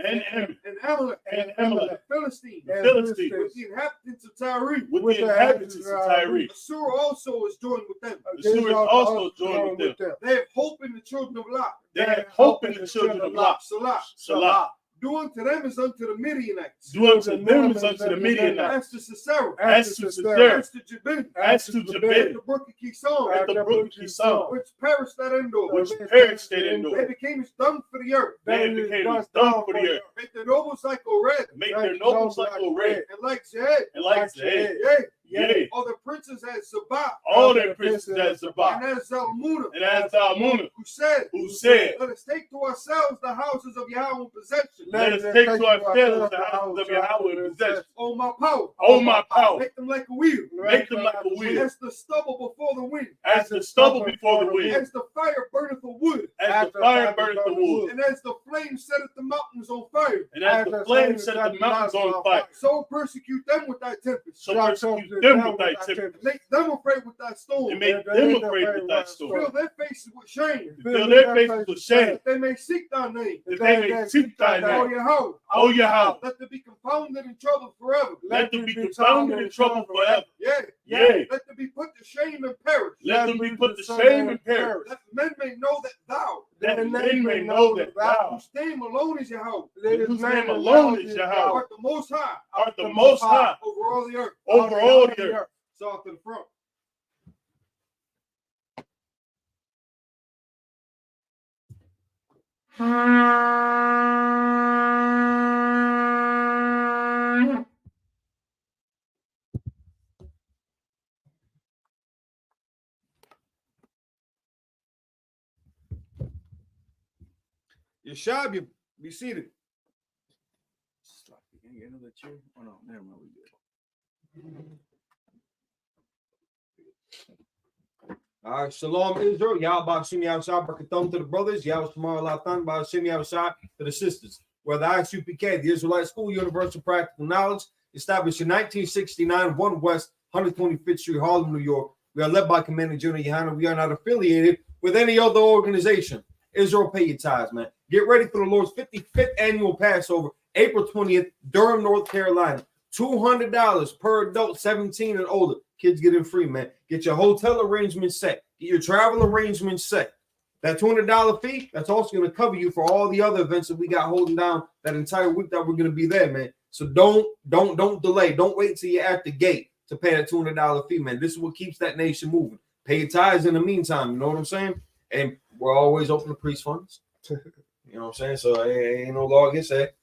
Amalek. And Amalek. The Philistines. Philistines. With the inhabitants of Tyre. With the inhabitants of Tyre. Assur also is joined with them. Assur is also joined with them. They have hope in the children of Lot. They have hope in the children of Lot. Salah. Salah. Do unto them as unto the Midianites. Do unto them as unto the Midianites. As to Sisera. As to Sisera. As to Jabin. As to Jabin. At the brook of Kison. At the brook of Kison. Which perished at Endor. Which perished at Endor. They became as dung for the earth. They became as dung for the earth. Make their nobles like red. Make their nobles like red. And like Zed. And like Zed. Yea. All the princes at Zabah. All their princes at Zabah. And as Zalmunna. And as Zalmunna. Who said, let us take to ourselves the houses of Yahweh in possession. Let us take to ourselves the houses of Yahweh in possession. Oh my power. Oh my power. Make them like a wheel. Make them like a wheel. As the stubble before the wind. As the stubble before the wind. As the fire burneth the wood. As the fire burneth the wood. And as the flame setteth the mountains on fire. And as the flame set the mountains on fire. So persecute them with thy tempest. So persecute them with thy tempest. Make them afraid with thy storm. And make them afraid with thy storm. Fill their faces with shame. Fill their faces with shame. That they may seek thy name. That they may seek thy name. Oh Yahweh. Oh Yahweh. Let them be confounded in trouble forever. Let them be confounded in trouble forever. Yea. Let them be put to shame and perish. Let them be put to shame and perish. That men may know that thou. That men may know that thou. Whose name alone is Yahweh. Whose name alone is Yahweh. Art the most high. Art the most high. Over all the earth. Over all the earth. So off to the front. Yashab, be seated. Get another chair? Oh no, never mind. We good. All right, Shalom Israel. Y'all Bashim Yahshua Barakathon to the brothers. Y'all Shamar Latan Bashim Yahshua to the sisters. Where the ISUPK, the Israelite School Universal Practical Knowledge, established in 1969, 1 West, 125th Street, Harlem, New York. We are led by Commander General Yohana. We are not affiliated with any other organization. Israel, pay your tithes, man. Get ready for the Lord's 55th annual Passover, April 20th, Durham, North Carolina. $200 per adult, 17 and older. Kids get in free, man. Get your hotel arrangement set. Get your travel arrangement set. That $200 fee, that's also going to cover you for all the other events that we got holding down that entire week that we're going to be there, man. So don't delay. Don't wait till you're at the gate to pay that $200 fee, man. This is what keeps that nation moving. Pay your tithes in the meantime. You know what I'm saying? And we're always open to priest funds. You know what I'm saying? So ain't no law against that.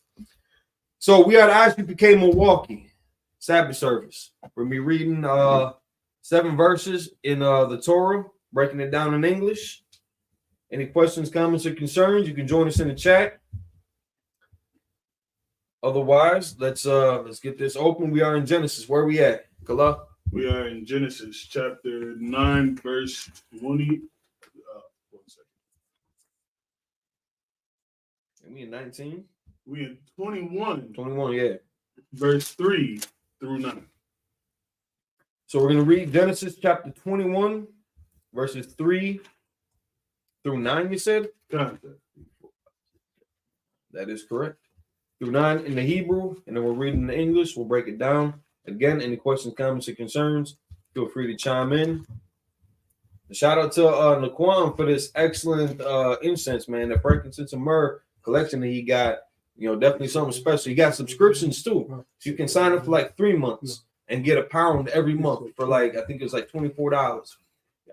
So we are the Isupk Milwaukee Sabbath service. We're going to be reading 7 verses in the Torah, breaking it down in English. Any questions, comments, or concerns, you can join us in the chat. Otherwise, let's get this open. We are in Genesis. Where are we at, Kala? We are in Genesis chapter 9, verse 20. 1 second. Are we in 19? We in 21. 21, yeah. Verse 3 through 9. So we're going to read Genesis chapter 21, verses 3 through 9, you said? That is correct. Through 9 in the Hebrew, and then we're reading in the English. We'll break it down. Again, any questions, comments, or concerns, feel free to chime in. Shout out to Naquan for this excellent incense, man. The frankincense and myrrh collection that he got, you know, definitely something special. He got subscriptions too. So you can sign up for like 3 months and get a pound every month for like, I think it's like $24.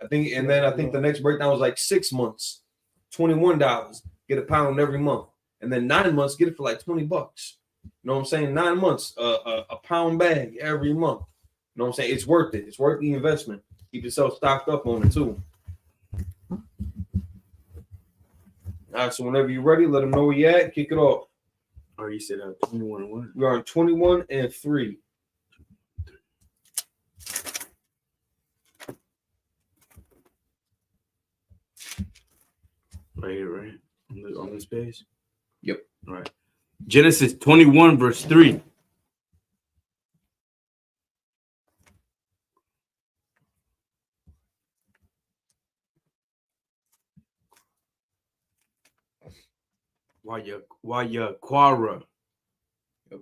I think the next breakdown was like 6 months, $21. Get a pound every month. And then 9 months, get it for like $20. You know what I'm saying? 9 months, a pound bag every month. You know what I'm saying? It's worth it. It's worth the investment. Keep yourself stocked up on it too. All right, so whenever you're ready, let them know where you at. Kick it off. Or you said 21 and 1. We are on 21 and 3. Right here, right? On this page? Yep. All right. Genesis 21, verse 3. Wayaquara. Yep.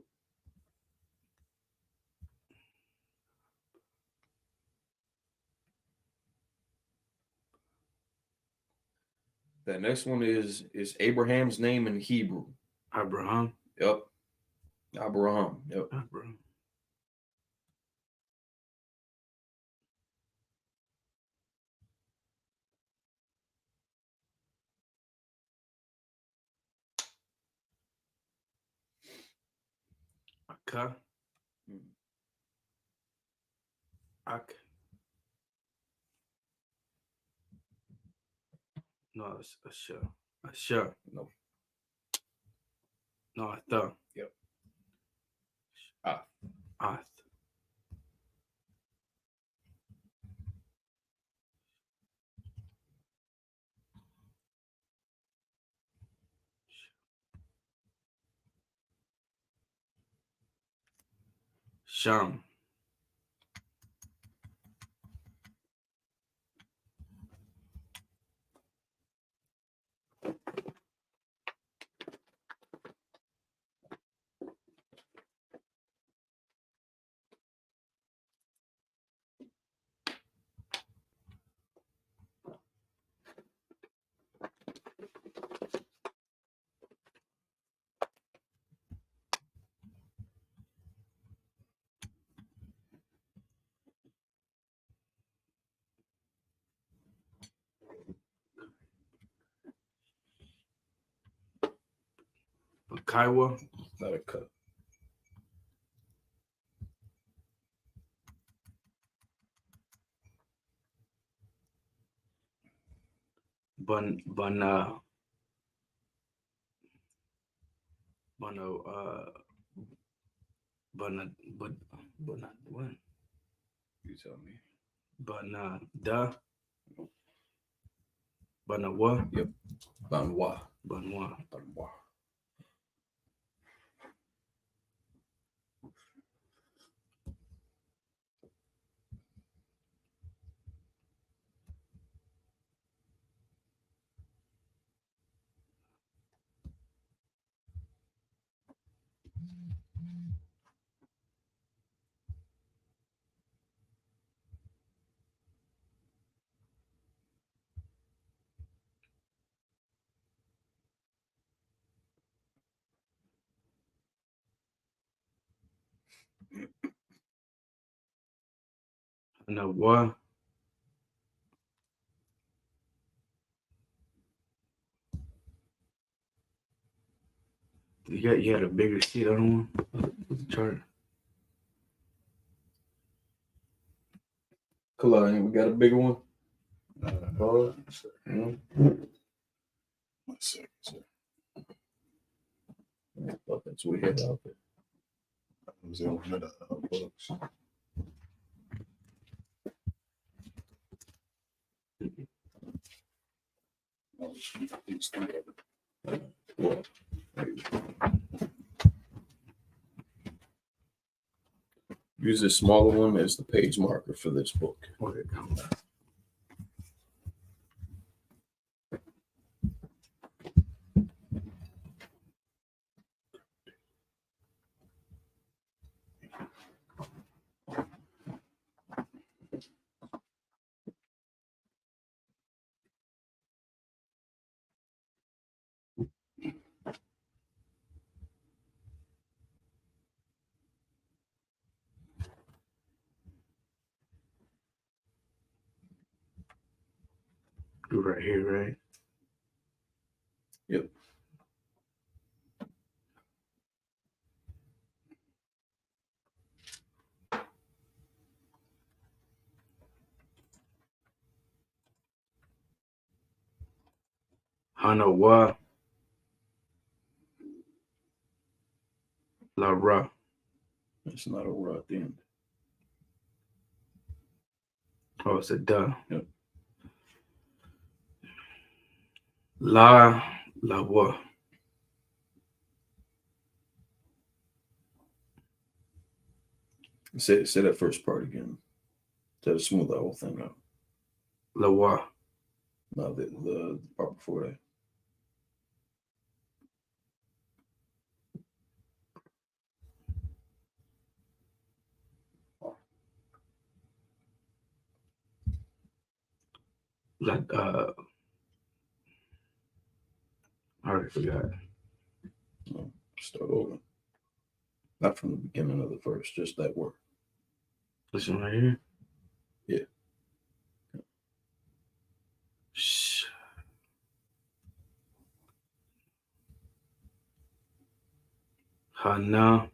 The next one is Abraham's name in Hebrew. Abraham. Yep. Abraham. Yep. Abraham. Aka. Ak. No, it's Asha. Asha. No. No, Atha. Yep. Ah. Ath. Sham. Kaiwa. Not a cut. Bun. Bun. What? You tell me. Da. Banawa. Yep. Banwa. Banwa. Banwa. Nawa. You had a bigger seat on one with the chart. Kalani, we got a bigger one. One second, sir. That's we had out there. Was in one of the books. These three of them. Use this smaller one as the page marker for this book. Okay, come back. You're right here, right? Yep. Hanawa. La Ra. It's not a ra at the end. Oh, it's a da. Yep. La Wa. Say that first part again. Try to smooth that whole thing out. La Wa. No, the part before that. I already forgot. Start over. Not from the beginning of the verse, just that word. This one right here? Yeah. Hana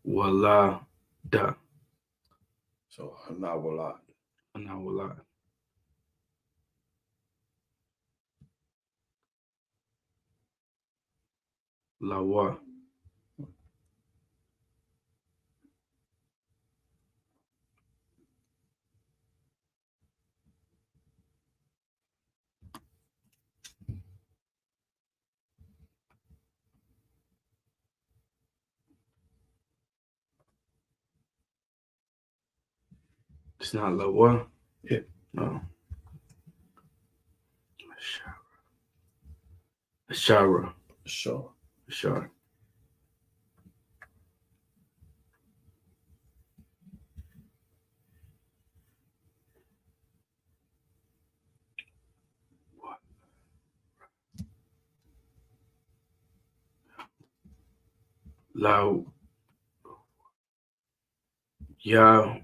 wala da. So Hana wala. Hana wala. Lawa. It's not Lawa? Yeah. No. Ashara. Ashara. Ashara. La Ya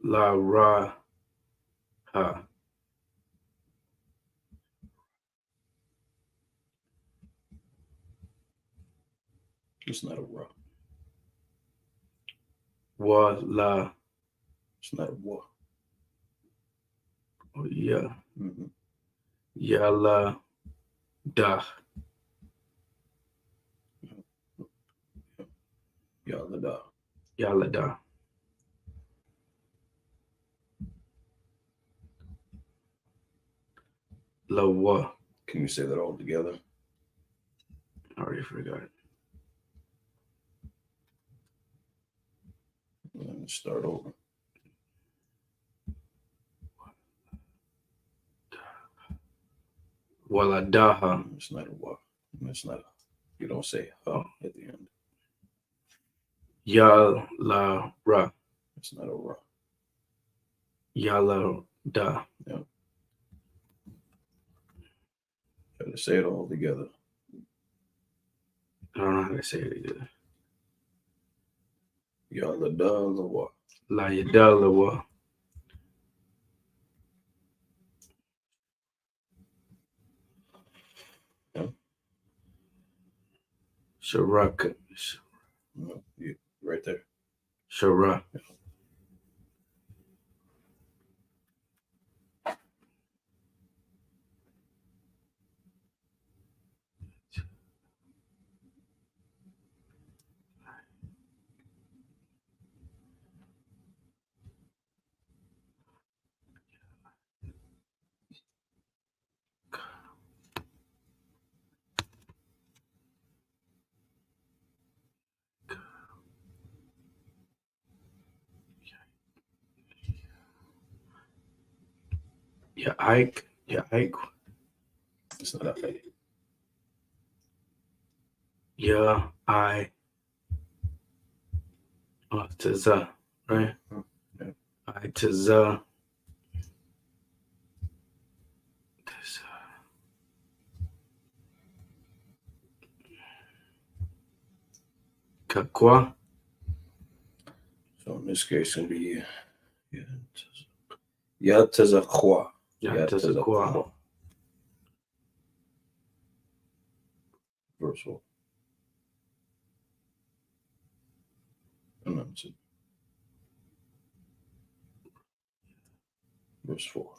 La Ra Ha. It's not a ra. Wa La. It's not a wa. Oh, yeah. Mm-hmm. Ya La Da. Yalada. Yalada. Lawa. Can you say that all together? I already forgot. Let me start over. Waladaha. It's not a wa. It's not a. You don't say ha at the end. Ya La Ra. It's not a ra. Yala Da. Yeah. Got to say it all together. I don't know how to say it either. Yalada Lawa. La Yada Lawa. Yeah. Sharak. No, you right there. Shara. Yeah. Ya Ike. Ya Ike. It's not a. Ya I. Oh, Taza. Right? Yeah. I Taza. Kakwa. So in this case, it's going to be Yatazakwa. Yatazakwa. Verse 4. And then it's verse 4.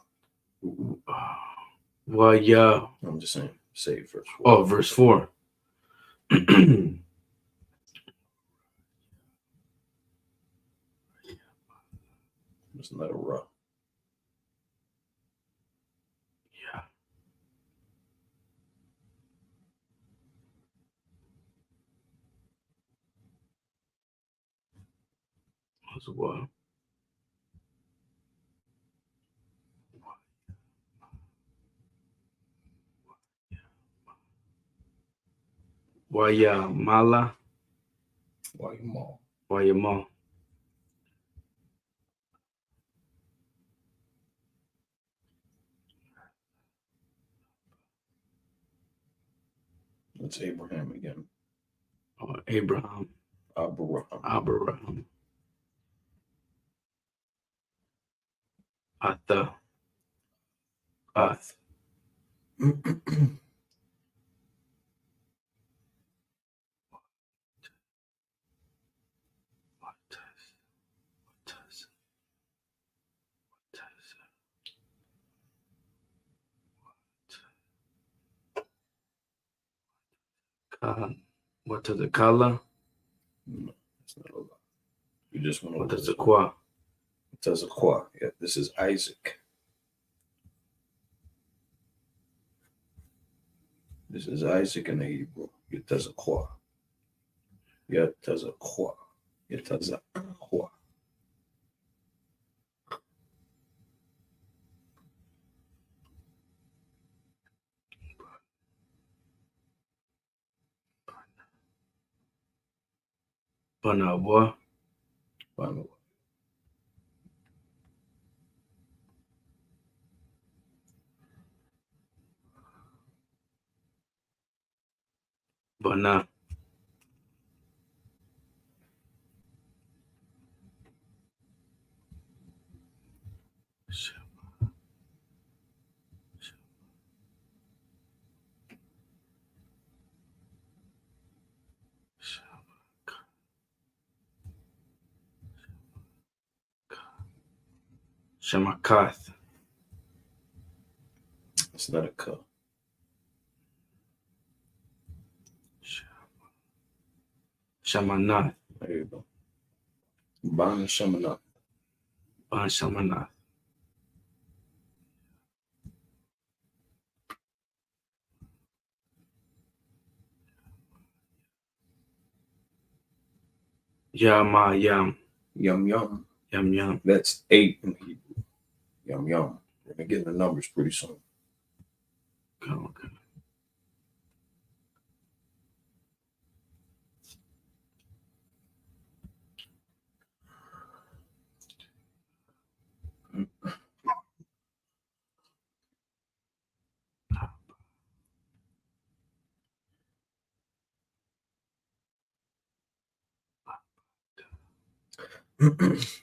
Well, yeah. I'm just saying, say verse 4. Oh, verse 4. It's not a ra. Yeah. That's what. Waya Mala. Wayama. Wayama. It's Abraham again. Abraham. Abraham. Atha. Ath. What does the color? No, it's not a lot. You just want to. What does the qua? It does a qua. Yeah, this is Isaac. This is Isaac in the Hebrew. It does a qua. Yeah, it does a qua. It does a qua. Banawa. Banawa. Bana. Shamakath. It's not a ka. Shamanath. There you go. Ban Shamanath. Ban Shamanath. Yama yam. Yum yum. Yum yum. That's 8 in Hebrew. Yum yum. We're gonna get the numbers pretty soon. Okay.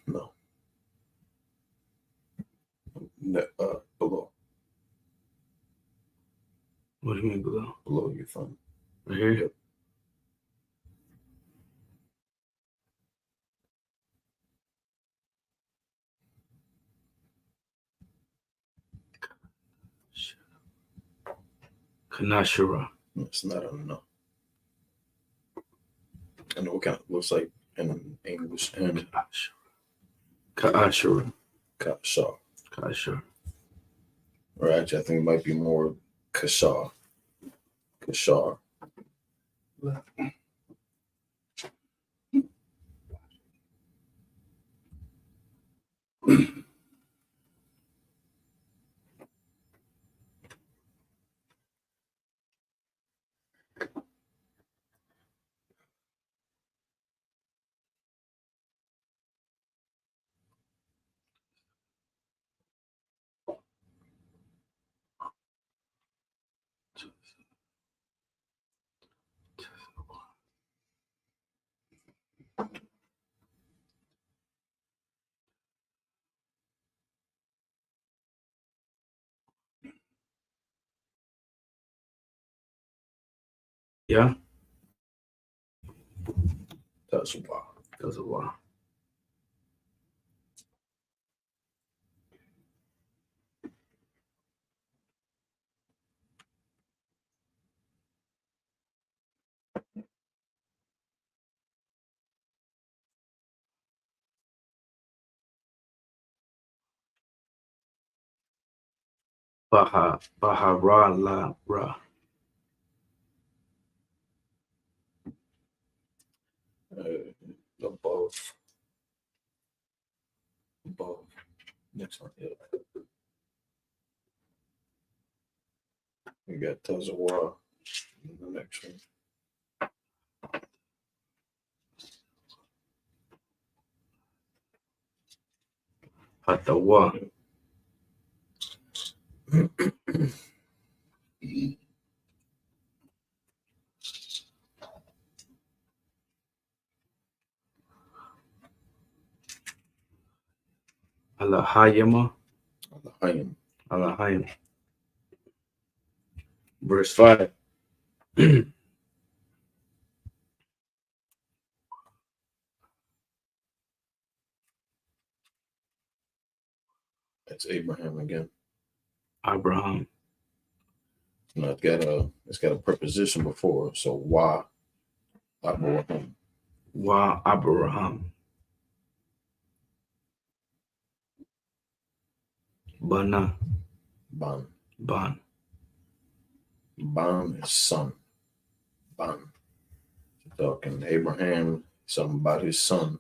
No. Below. What do you mean below? Below your thumb. Right here? Yep. Kanashura. It's not a no. I know what kind of looks like in English and Ka'ashura. Kasha. Ka'ashura. Or actually, I think it might be more Kasha. Kashar. Yeah? That's why. That's a while. Bahara la ra. Above. Above. Next one. Yeah. We got Tazawara in the next one. Hatawa. Alahayim. Alahayim. Alahayim. Verse 5. That's Abraham again. Abraham. No, it's got a preposition before. So why Abraham? Why Abraham? Bana. Ban. Ban. Ban is son. Ban. Talking Abraham, something about his son.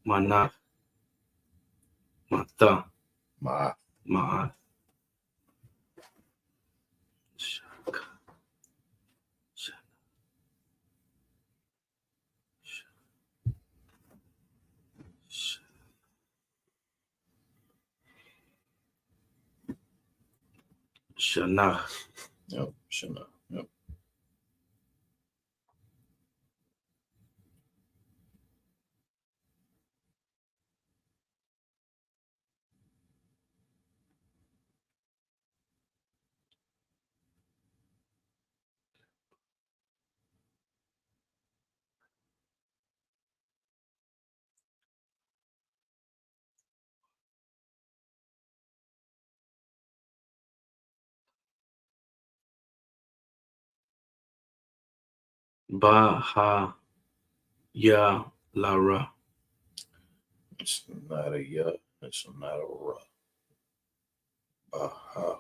Manach. Mata. Ma'at. Ma'at. Shanach. Yep, Shanach. Yep. Baha Ya Lara. It's not a ya, it's not a ra. Baha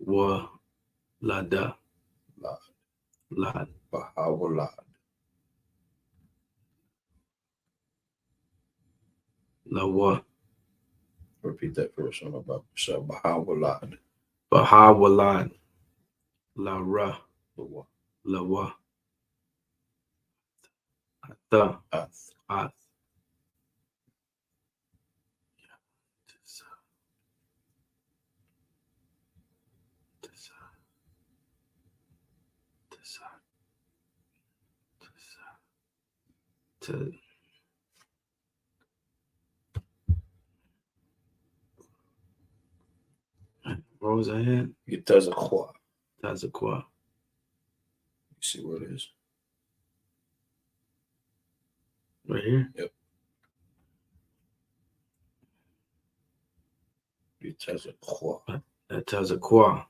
Wa Lada. Lad. Lad. Bahawalad. Lawa. Repeat that first one about Bahawalad. Bahawalad. Lara. Lawa. Lawa. Atha. Ath. Ath. To what was that here? It does a qua. Does a qua. You see where it is? Right here? Yep. It does a qua. That does a qua.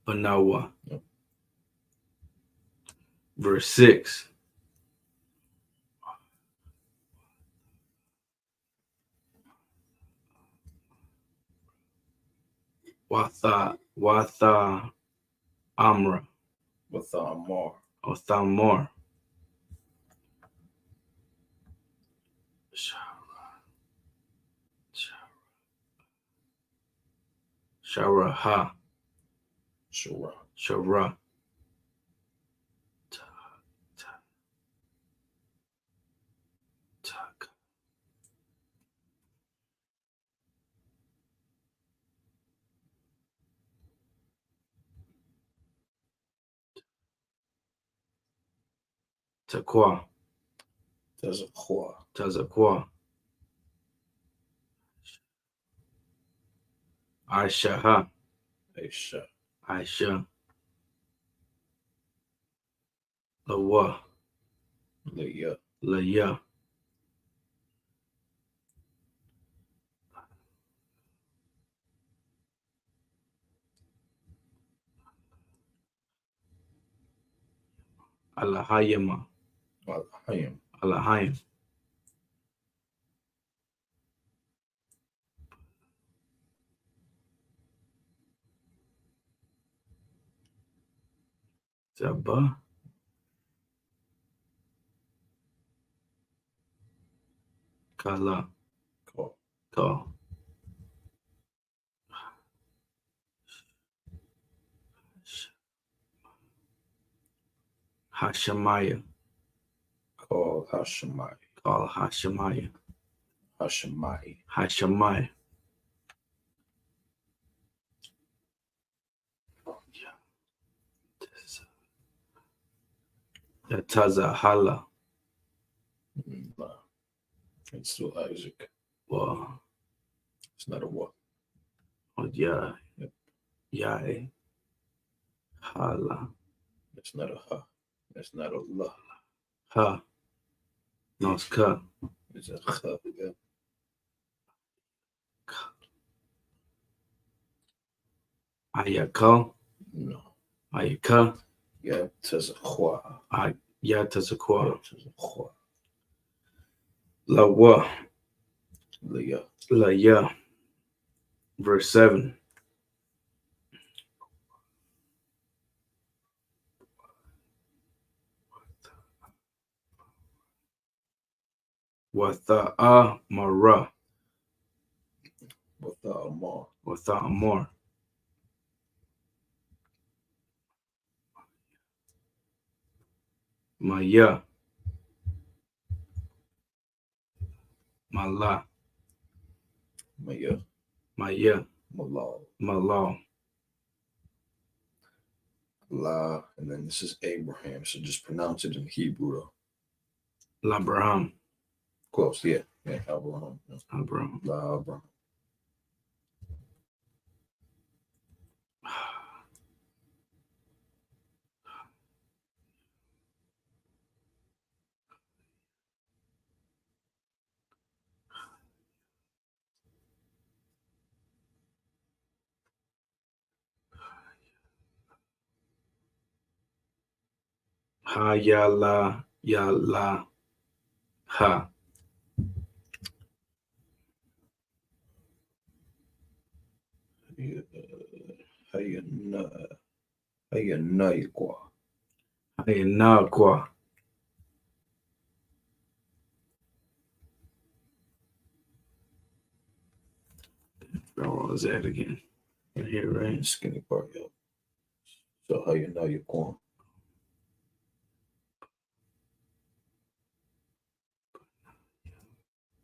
Banawa. Yep. Verse 6. Watha Amra. Watha Amar. Othamar. Sharaha. Shara. Shara. Tak. Taqwa. Tazaqwa. Tazaqwa. Aisha. Aisha. Aisha. Lawa. Laya. Laya. Alahayama. Alahayim. Alahayim. Zaba. Kala. Call. Call. Hashamaya. Call Hashamai. Call Hashamaya. Hashamai. Hashamai. Yatazahala. Nah. It's still Isaac. Well, it's not a what. Oh, yeah. Yep. Yai. Hala. It's not a ha. It's not a la. Ha. No, it's ka. It's a ha. Yeah. Ayako. No. Ayaka. Yatazakwa. Yatazakwa. Yatazakwa. Lawa. Laya. Laya. Verse 7. Watha'a mara. Watha'amar. Watha'amar. Maya. Mala. Maya. Maya. Malal. Malal. La, and then this is Abraham, so just pronounce it in Hebrew. Labraham. Close, yeah. Yeah, Abraham. Yeah. Abraham. La Abraham. Ha ya la ha. Hayanayqua. Hayanaqua. Where was that again? Right here, right? Skinny part, yeah. So Hayanayqua.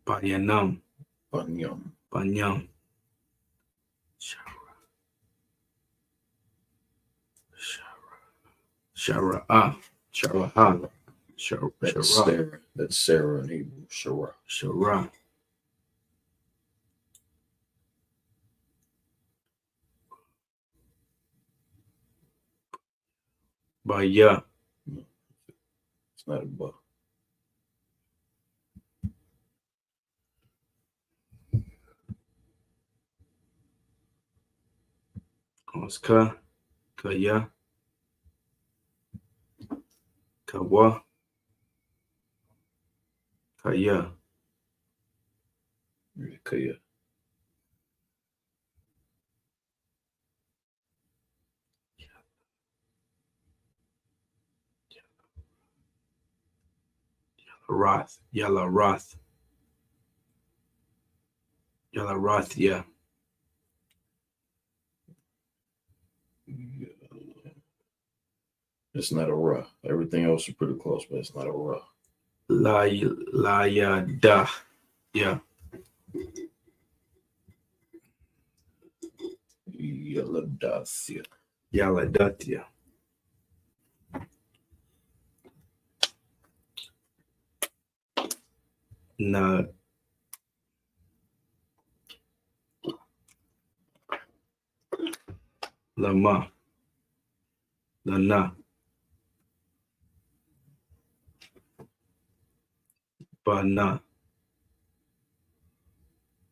Banyanam. Banyam. Banyam. Shara'a. Shara'a. That's Sarah. That's Sarah in Hebrew. Shara. Shara. Baya. No. It's not a ba. It's ka. Kaya. Kawa. Kaya. Kaya. Roth. Yalla Roth. Yalla Roth, yeah. It's not a ra. Everything else is pretty close, but it's not a ra. La ya da. Yeah. Yaladathya. Yaladathya. Na. Lama. Lana. Bana.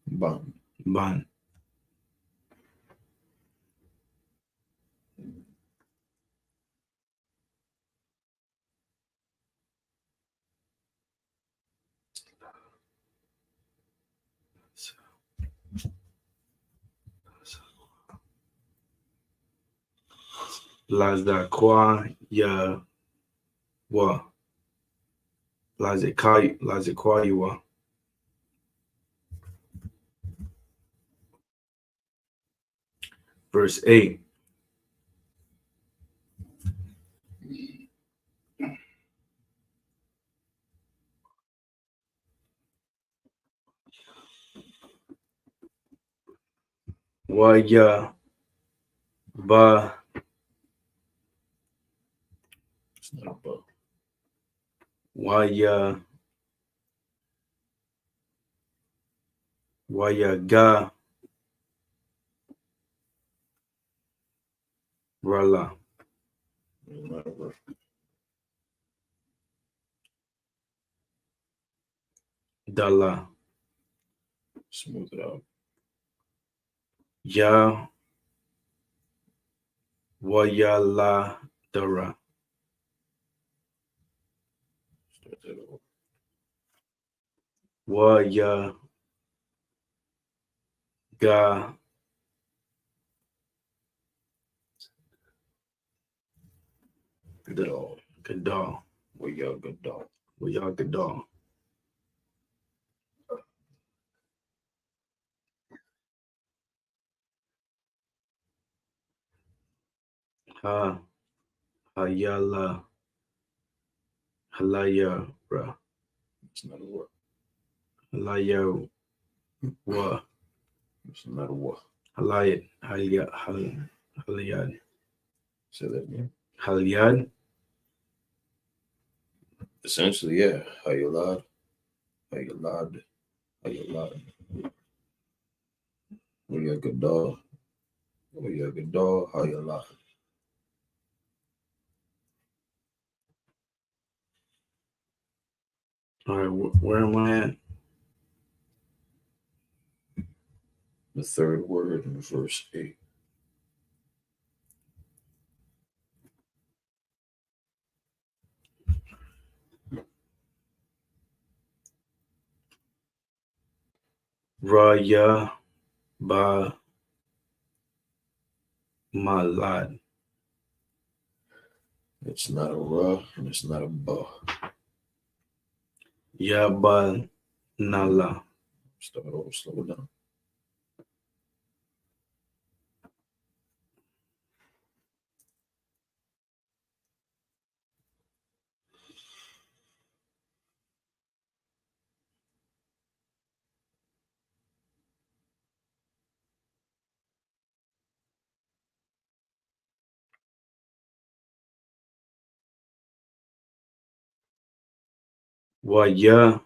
Ban. Ban. Lazakwa ya wa. Lazakwa yuwa. Verse 8. Wa ya ba. It's not a ba. Wayaga Rala. Dala. Smooth it out. Ya Wayala Dara. Start that over. Waya Ga Gadol. Gadal. Wayagadol. Wayagadal. Ha Hayala Halaya Ra. It's not a word. Halaya Wa. It's not a word. Halayat Halyad. Say that again. Halyad. Essentially, yeah. Hayalad. Hayalad. Hayalad. Wayagadol. Wayagadol. Hayalad. All right, where am I at? The third word in verse 8. Raya Ba Malad. It's not a ra and it's not a ba. Yaba Nala. Start over, slow it down. Waya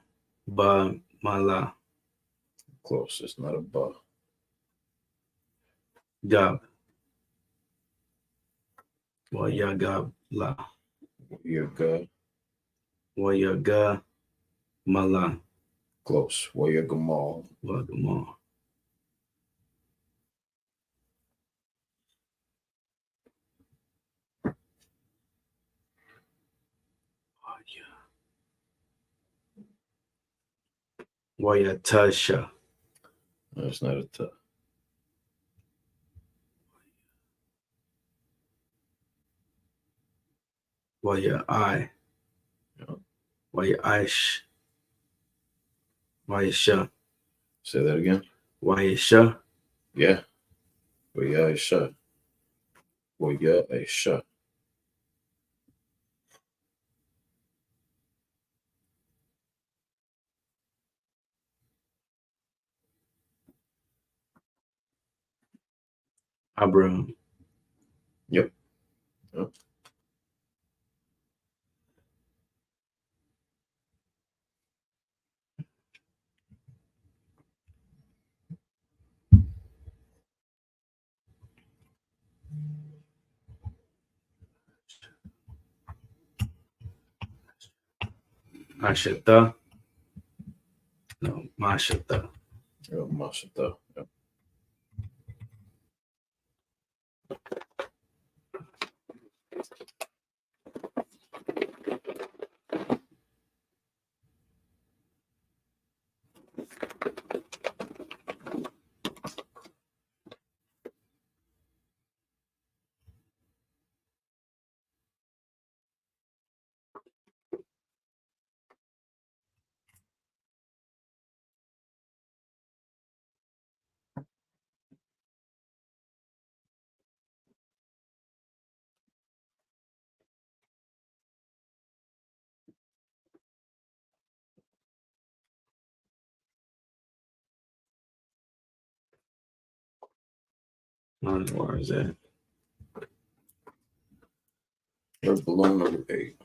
Ba Mala. Close. It's not a ba. Gab. Waya Gab La. Wayaga. Wayaga Mala. Close. Wayagamal. Wagamal. Wayatasha. No, it's not a ta. Waya I. Waya Aish. Wayasha. Say that again. Wayasha. Yeah. Waya Aisha. Waya Aisha. Abraham. Yep. Yep. Ashata. No, Mashata. Yep. Mashata. Yep. Where is that? Right below number 8.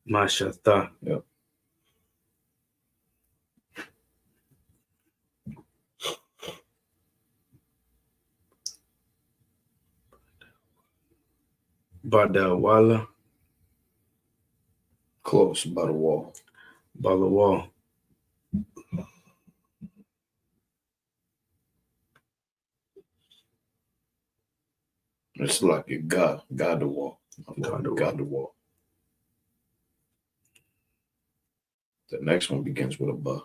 Mashata. Yep. Badawala. Close, by the wall. By the wall. It's like a God the wall. God the wall. The next one begins with a ba.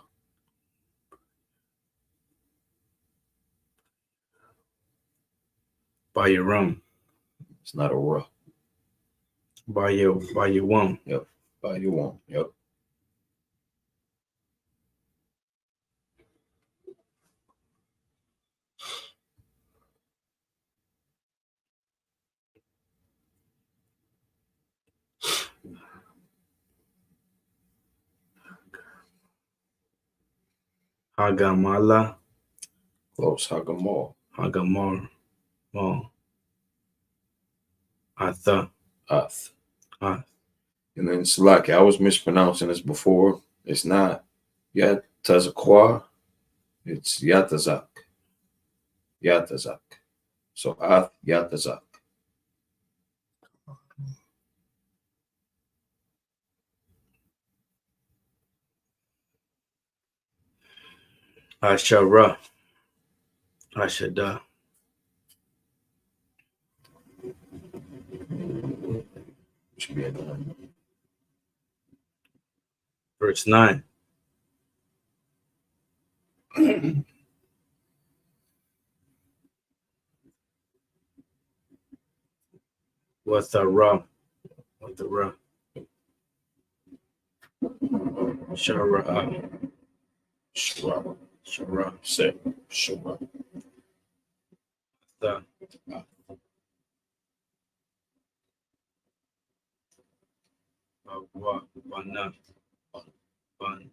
By your rum. It's not a ra. By your one. Yep. By your one. Yep. Hagamala. Close. Hagamor. Hagamor. Mal. Atha. Ath. Ath. And then Salaki, I was mispronouncing this before. It's not Yatazakwa. It's Yatazak. Yatazak. So Ath Yatazak. Ashara. Ashada. Should be a 9. Verse 9. What's the rum? What's the rum? Shara. Shara. Shara. Say Shara. The. What? Bana. Ban.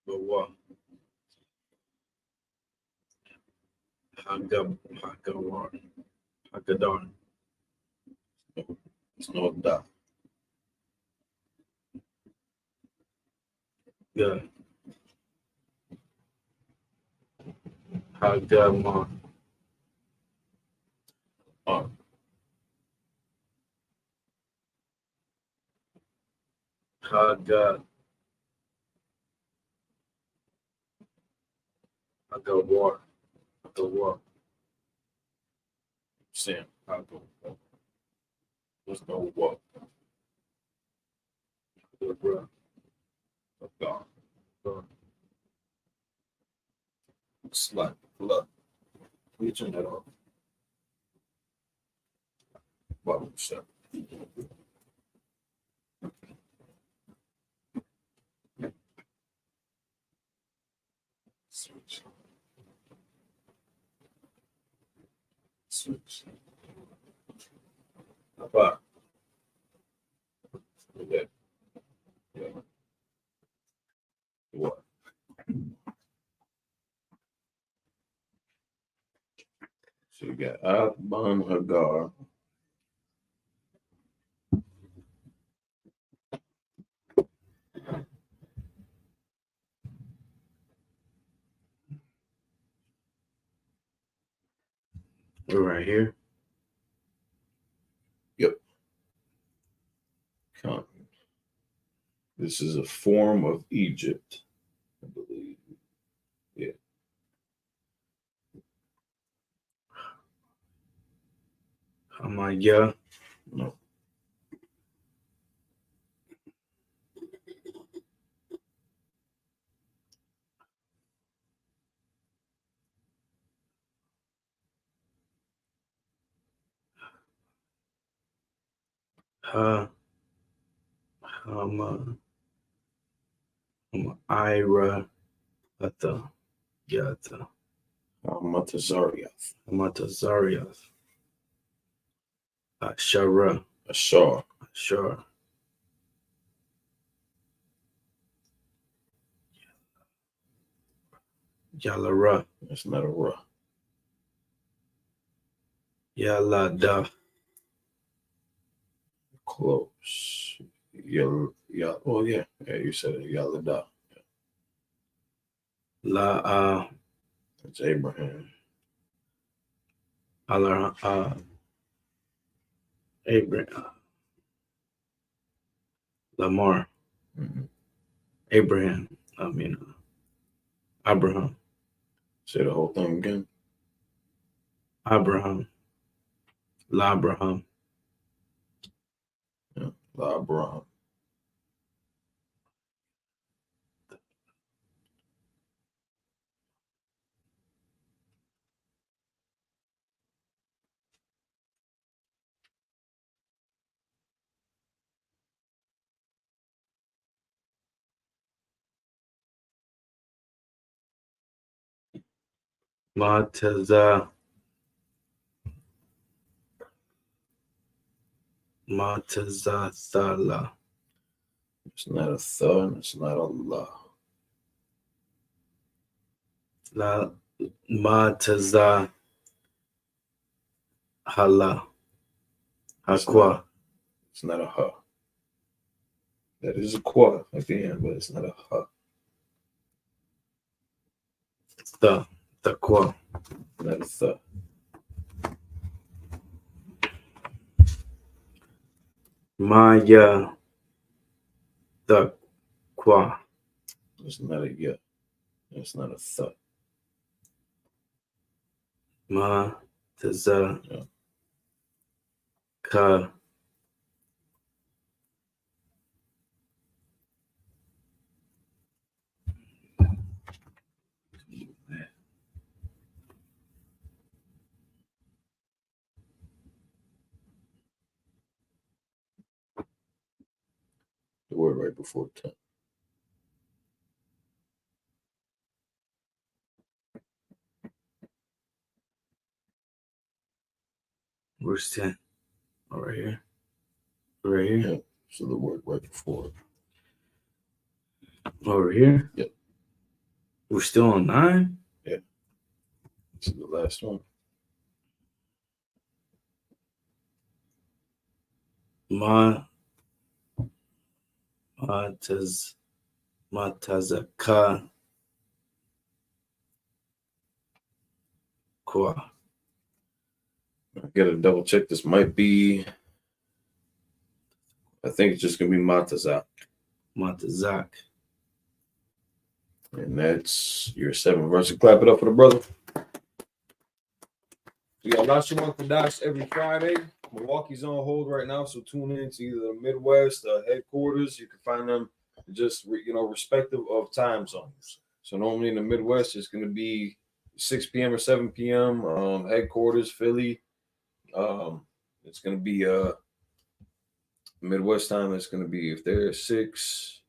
What? Hagadar. Hagadar. It's no da. Yeah. Hagamar. Hagawar. Hagawar. Sam. Hagawar. There's no what. Slut. Blood. We turn that off. Bottom set. Switch. Switch. Apa? Okay. Yeah. What? So you got Abban Hagar. We're right here. Yep. Come. This is a form of Egypt, I believe. Yeah. Amaya. No. Ira. Atha. Yatha. Amatazariath. Amatazariath. Ashara. Ashar. Ashar. Yalara. That's not a ra. Yalada. Close. Oh yeah. Yeah, you said it. Yalada. It's Abraham. Abraham. Lamar. Mm-hmm. Abraham. Abraham. Say the whole thing again. Abraham. Labraham. Yeah. Labraham. Matazathala. It's not a tha and it's not a la. La Mataza Hala. Hakwa. It's not a ha. That is a qua at the end, but it's not a ha. The qua. Not a tha. Maya the qua. It's not a ya. It's not a tha. Ma taza ka. The word right before 10. Verse 10. Oh, right here. Right here. Yeah. So the word right before it. Over here? Yep. We're still on 9? Yeah. This is the last one. Matazaka Kwa. I gotta double check. This might be. I think it's just gonna be Matazak. Matazak. And that's your 7 verse. Clap it up for the brother. We got lots of Orthodox every Friday. Milwaukee's on hold right now, so tune in to either the Midwest headquarters. You can find them just respective of time zones. So normally in the Midwest, it's going to be 6 p.m. or 7 p.m. Headquarters, Philly. It's going to be Midwest time. It's going to be, if they're 6,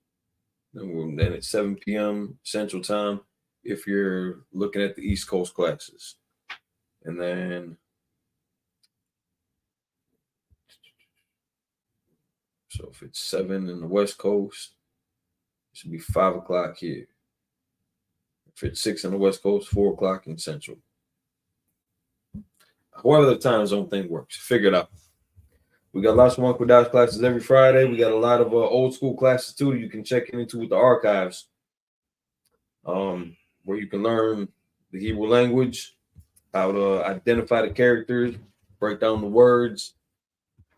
then it's 7 p.m. Central time. If you're looking at the East Coast classes, and then. So if it's 7 in the West Coast, it should be 5 o'clock here. If it's 6 in the West Coast, 4 o'clock in Central. However the time zone thing works, figure it out. We got lots of Uncle Dash classes every Friday. We got a lot of old school classes too that you can check into with the archives, where you can learn the Hebrew language, how to identify the characters, break down the words,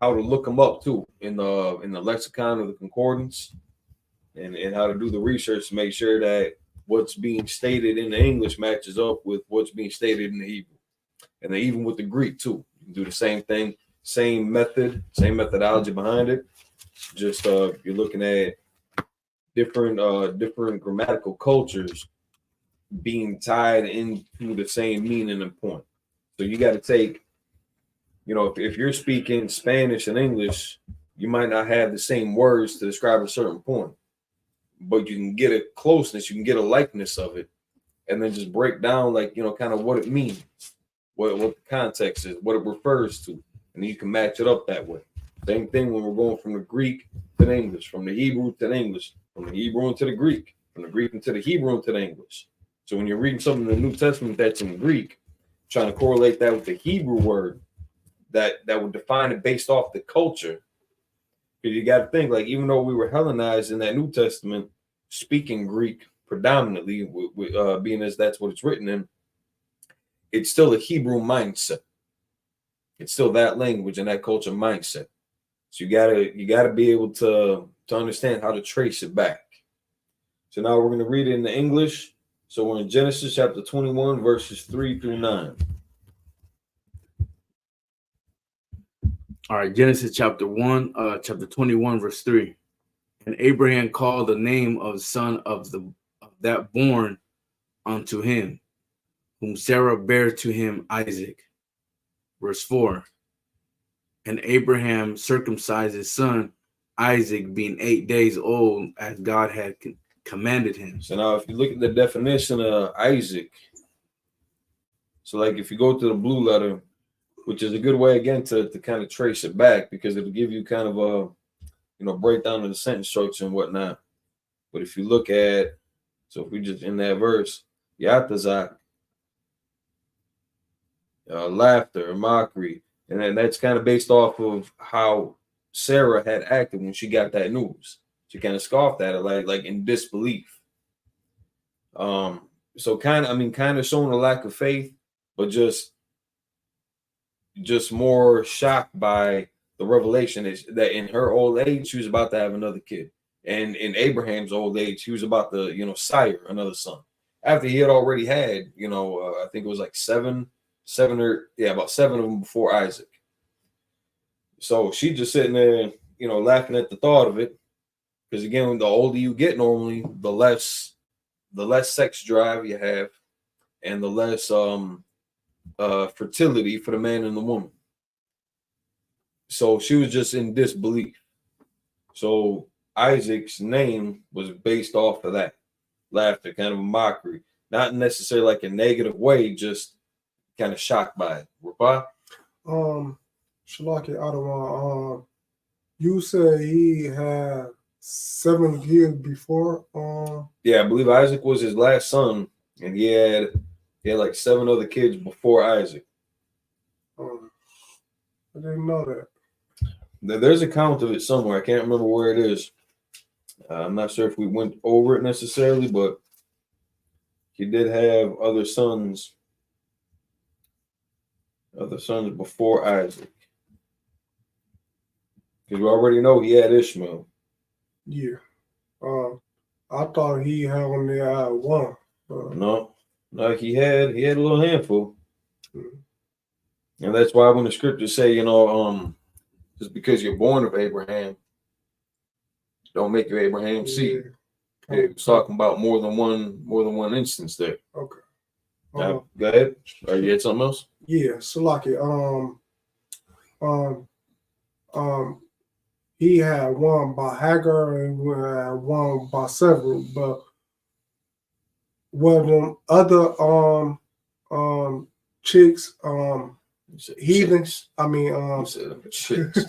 how to look them up too in the lexicon or the concordance, and how to do the research to make sure that what's being stated in the English matches up with what's being stated in the Hebrew. And then even with the Greek too, you can do the same thing, same method, same methodology behind it. Just you're looking at different grammatical cultures being tied into the same meaning and point. So you got to take, if you're speaking Spanish and English, you might not have the same words to describe a certain point, but you can get a closeness, you can get a likeness of it, and then just break down kind of what it means, what the context is, what it refers to, and then you can match it up that way. Same thing when we're going from the Greek to the English, from the Hebrew to the English, from the Hebrew into the Greek, from the Greek into the Hebrew into the English. So when you're reading something in the New Testament that's in Greek, trying to correlate that with the Hebrew word, that would define it based off the culture. Because you got to think, like, even though we were Hellenized in that New Testament, speaking Greek predominantly, being as that's what it's written in, it's still a Hebrew mindset. It's still that language and that culture mindset. So you gotta be able to understand how to trace it back. So now we're going to read it in the English. So we're in Genesis chapter 21, verses 3 through 9. All right, Genesis chapter 21, verse 3. And Abraham called the name of the son of that born unto him, whom Sarah bare to him, Isaac. Verse 4. And Abraham circumcised his son Isaac, being 8 days old, as God had commanded him. So now if you look at the definition of Isaac, so like if you go to the blue letter, which is a good way again to kind of trace it back, because it'll give you kind of a breakdown of the sentence structure and whatnot. But if you look at, so if we just in that verse, Yatazak, laughter, mockery, and then that's kind of based off of how Sarah had acted when she got that news. She kind of scoffed at it, like in disbelief. So kind of showing a lack of faith, but just more shocked by the revelation is that in her old age she was about to have another kid, and in Abraham's old age he was about to sire another son after he had already had I think it was like about seven of them before Isaac. So she just sitting there laughing at the thought of it, because again, the older you get, normally the less sex drive you have, and the less fertility for the man and the woman. So she was just in disbelief. So Isaac's name was based off of that laughter, kind of a mockery, not necessarily like a negative way, just kind of shocked by it. Reply? Shalaki Adawan, you said he had 7 kids before. Yeah, I believe Isaac was his last son, and he had like 7 other kids before Isaac. I didn't know that. There's a count of it somewhere. I can't remember where it is. I'm not sure if we went over it necessarily, but he did have other sons before Isaac. Because we already know he had Ishmael. Yeah. I thought he had only had one. No, he had a little handful. And that's why when the scriptures say, just because you're born of Abraham, don't make you Abraham's seed. It's talking about more than one instance there. Okay. Now, go ahead. Or you had something else? Yeah, Salaki. He had one by Hagar and one by several, but one of them other chicks, heathens. I mean, chicks.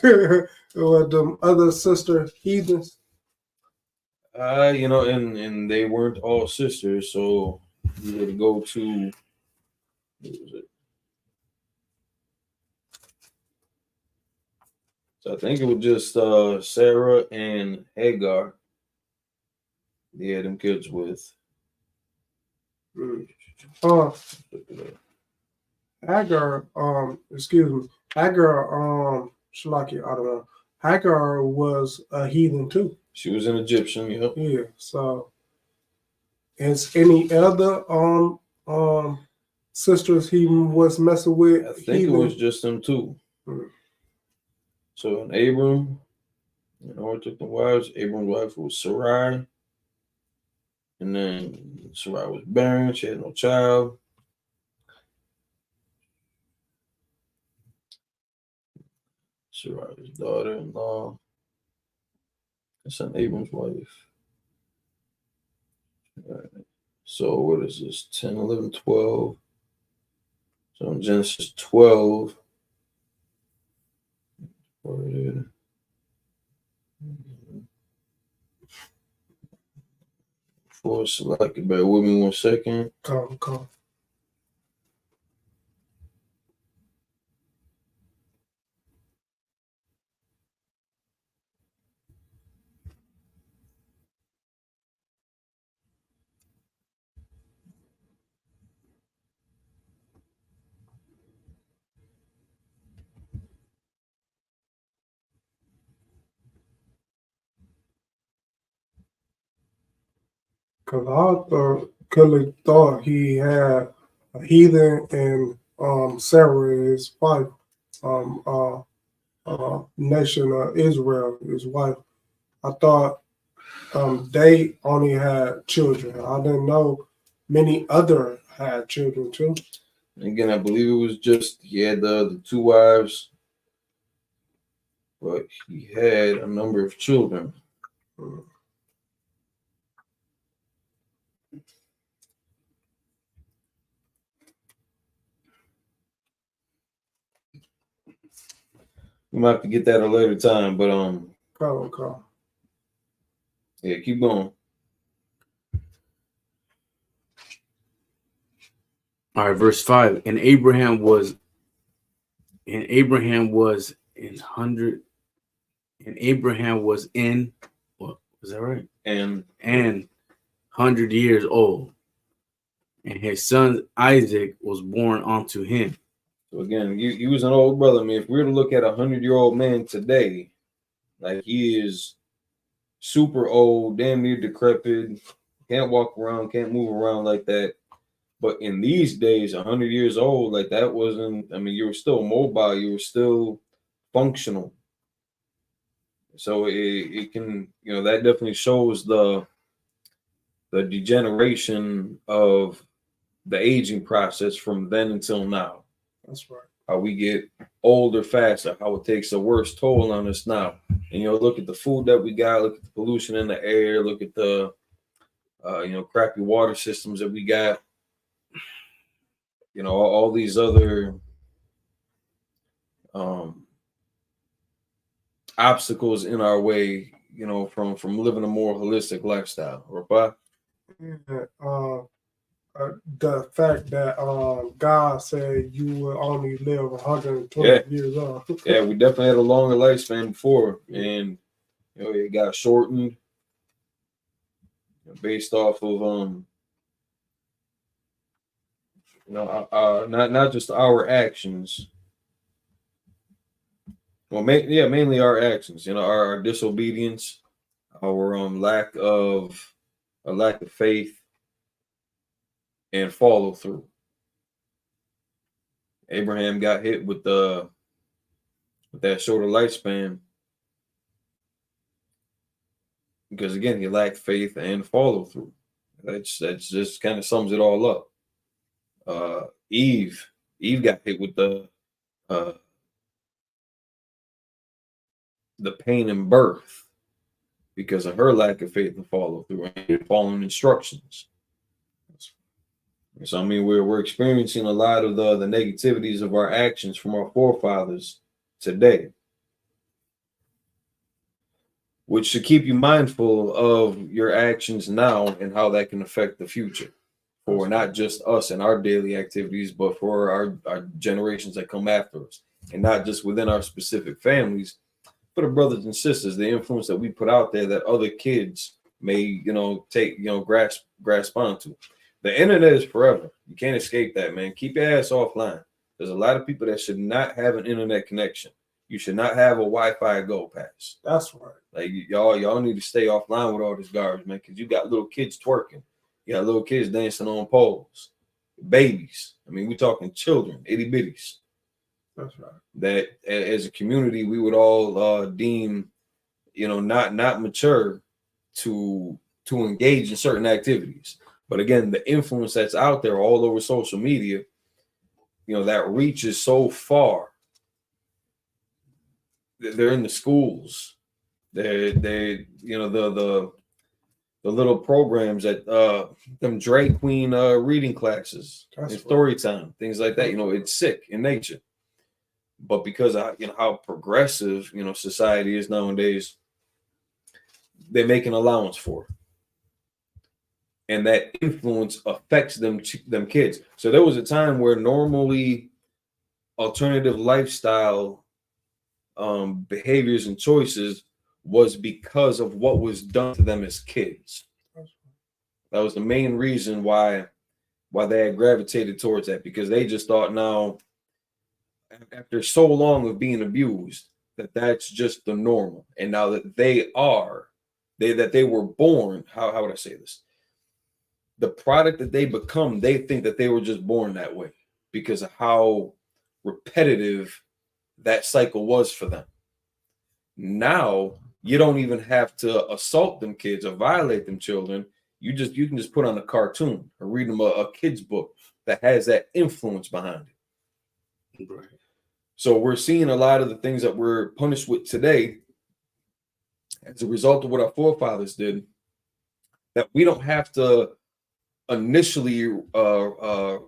or them other sister heathens. And they weren't all sisters, so you had to go to, what was it? So I think it was just Sarah and Hagar. They had them kids with. Hagar, excuse me. Hagar, Shalaki, I don't know. Hagar was a heathen too. She was an Egyptian, yep. Yeah. So, is any other sisters he was messing with? I think it was just them two. So, in Abram, took the wives. Abram's wife was Sarai. And then Sarai was barren. She had no child. Sarai's daughter-in-law. That's an Abram's wife. All right. So what is this? 10, 11, 12. So in Genesis 12. For select, bear with me 1 second. Come. Because I clearly thought he had a heathen and Sarah, his wife, nation of Israel, his wife. I thought they only had children. I didn't know many other had children too. Again, I believe it was just he had the two wives, but he had a number of children. We might have to get that at a later time, but Okay. Yeah, keep going. All right, verse 5. And Abraham was in what was that right? And 100 years old. And his son Isaac was born unto him. So again, he was an old brother. I mean, if we were to look at a 100-year-old man today, like he is super old, damn near decrepit, can't walk around, can't move around like that. But in these days, 100 years old, like that wasn't, I mean, you were still mobile, you were still functional. So it can, that definitely shows the degeneration of the aging process from then until now. That's right. How we get older faster, how it takes a worse toll on us now. And look at the food that we got, look at the pollution in the air, look at the crappy water systems that we got. All these other obstacles in our way, from living a more holistic lifestyle. Right? Yeah, the fact that God said you will only live 120 years old. Yeah, we definitely had a longer lifespan before, and it got shortened based off of not just our actions. Well, mainly our actions. Our disobedience, our lack of faith and follow through. Abraham got hit with that shorter lifespan because again he lacked faith and follow through. That's just kind of sums it all up. Eve got hit with the pain in birth because of her lack of faith and follow through and following instructions. So I mean, we're experiencing a lot of the negativities of our actions from our forefathers today, which should keep you mindful of your actions now and how that can affect the future for not just us and our daily activities, but for our generations that come after us, and not just within our specific families, but the brothers and sisters, the influence that we put out there that other kids may, take, grasp onto. The internet is forever. You can't escape that, man. Keep your ass offline. There's a lot of people that should not have an internet connection. You should not have a Wi-Fi Go pass. That's right. Like y'all need to stay offline with all this garbage, man, because you got little kids twerking. You got little kids dancing on poles. Babies. I mean, we're talking children, itty bitties. That's right. That as a community, we would all deem, not mature to engage in certain activities. But again, the influence that's out there all over social media, that reaches so far. They're in the schools. They the little programs at them drag queen reading classes, and story time, things like that. It's sick in nature. But because of how progressive society is nowadays, they make an allowance for it. And that influence affects them kids. So there was a time where normally alternative lifestyle behaviors and choices was because of what was done to them as kids. That was the main reason why they had gravitated towards that, because they just thought now, after so long of being abused, that's just the normal. And now that they were born, how would I say this? the product that they become, they think that they were just born that way because of how repetitive that cycle was for them. Now you don't even have to assault them kids or violate them children. You can just put on a cartoon or read them a kid's book that has that influence behind it. Right. So we're seeing a lot of the things that we're punished with today as a result of what our forefathers did, that we don't have to initially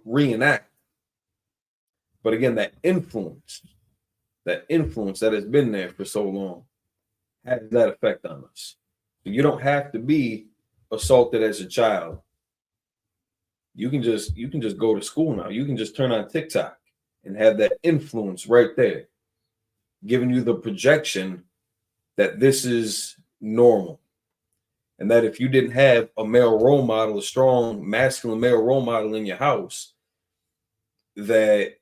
reenact. But again, that influence that has been there for so long has that effect on us. So you don't have to be assaulted as a child. You can just go to school now. You can just turn on TikTok and have that influence right there, giving you the projection that this is normal. And that if you didn't have a male role model, a strong masculine male role model in your house, that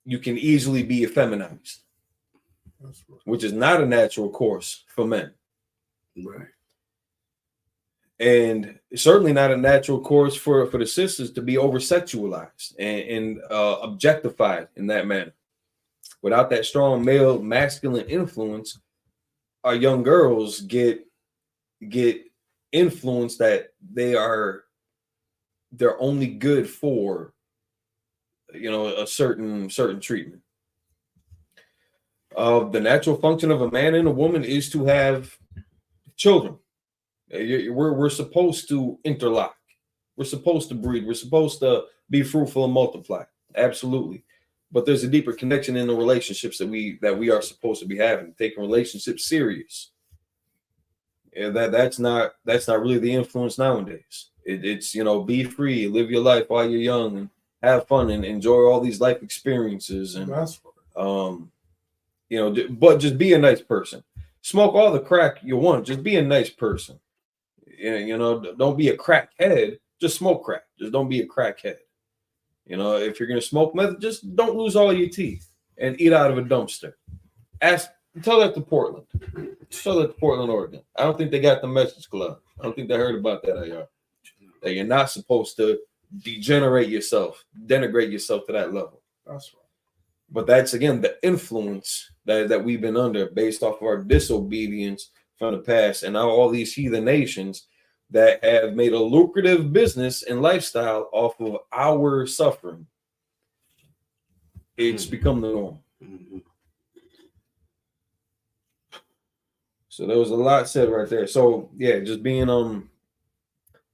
you can easily be effeminized, which is not a natural course for men. Right. And certainly not a natural course for the sisters to be over-sexualized and objectified in that manner. Without that strong male masculine influence, our young girls get influence that they're only good for, a certain treatment. The natural function of a man and a woman is to have children. We're supposed to interlock. We're supposed to breed. We're supposed to be fruitful and multiply. Absolutely. But there's a deeper connection in the relationships that we are supposed to be having, taking relationships serious. And that's not really the influence nowadays. It's be free, live your life while you're young, and have fun and enjoy all these life experiences. And but just be a nice person. Smoke all the crack you want. Just be a nice person. Don't be a crackhead. Just smoke crack. Just don't be a crackhead. If you're gonna smoke meth, just don't lose all your teeth and eat out of a dumpster. Tell that to Portland. Tell that to Portland, Oregon. I don't think they got the message club. I don't think they heard about that, AR. That you're not supposed to denigrate yourself to that level. That's right. But that's, again, the influence that we've been under based off of our disobedience from the past, and now all these heathen nations that have made a lucrative business and lifestyle off of our suffering. It's become the norm. Mm-hmm. So there was a lot said right there. So yeah, just being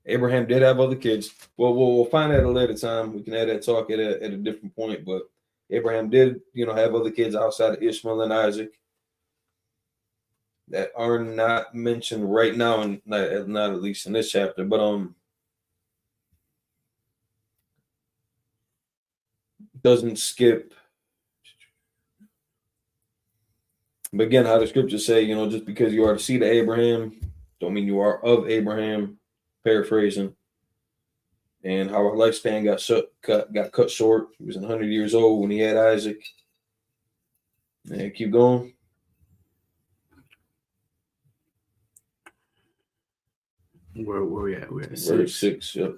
Abraham did have other kids. Well, we'll find out at a later time. We can have that talk at a different point. But Abraham did, have other kids outside of Ishmael and Isaac that are not mentioned right now, and not at least in this chapter. But doesn't skip. But again, how the scriptures say, just because you are the seed of Abraham, don't mean you are of Abraham. Paraphrasing. And how our lifespan got cut short. He was 100 years old when he had Isaac. And keep going. Where we at? We're at Verse 6. Yep.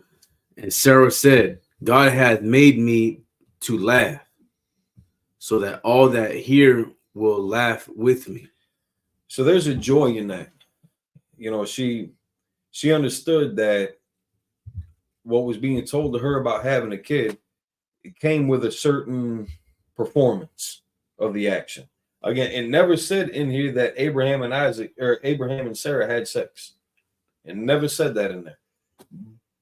And Sarah said, God hath made me to laugh, so that all that hear will laugh with me. So there's a joy in that. She understood that what was being told to her about having a kid, it came with a certain performance of the action. Again, it never said in here that Abraham and Sarah had sex. It never said that in there.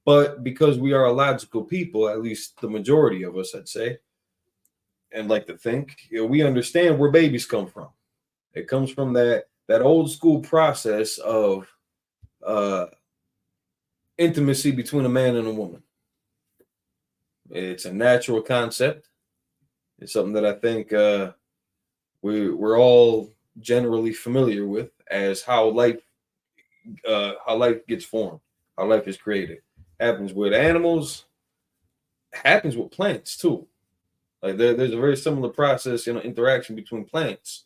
But because we are a logical people, at least the majority of us, I'd say, and like to think, we understand where babies come from. It comes from that old school process of intimacy between a man and a woman. It's a natural concept. It's something that I think we're all generally familiar with as how life gets formed, how life is created. Happens with animals, happens with plants too. Like there's a very similar process, interaction between plants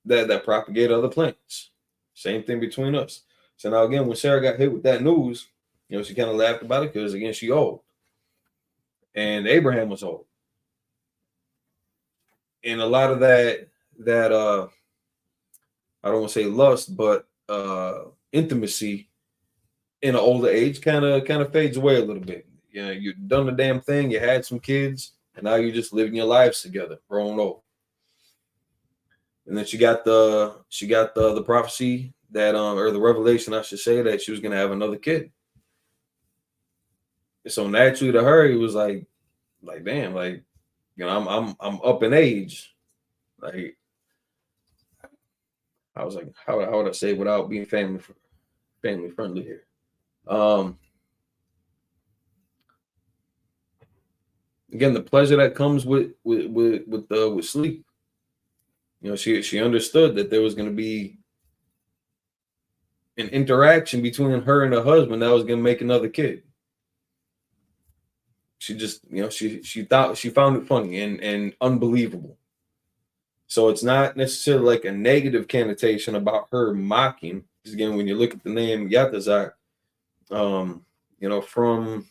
that propagate other plants. Same thing between us. So now again, when Sarah got hit with that news, You know, she kind of laughed about it because again, she old. And Abraham was old. And a lot of that I don't want to say lust, but intimacy in an older age kind of fades away a little bit. You know, you've done the damn thing, you had some kids, and now you're just living your lives together, grown old. And then she got the prophecy that or the revelation, I should say, that she was gonna have another kid. So naturally to her, it was like damn, like, you know, I'm up in age. Like, I was like, how would I say it without being family friendly here? Again, the pleasure that comes with sleep. You know, she understood that there was going to be an interaction between her and her husband that was going to make another kid. She just, you know, she thought, she found it funny and unbelievable. So it's not necessarily like a negative connotation about her mocking. Because again, when you look at the name Yatazak, you know, from,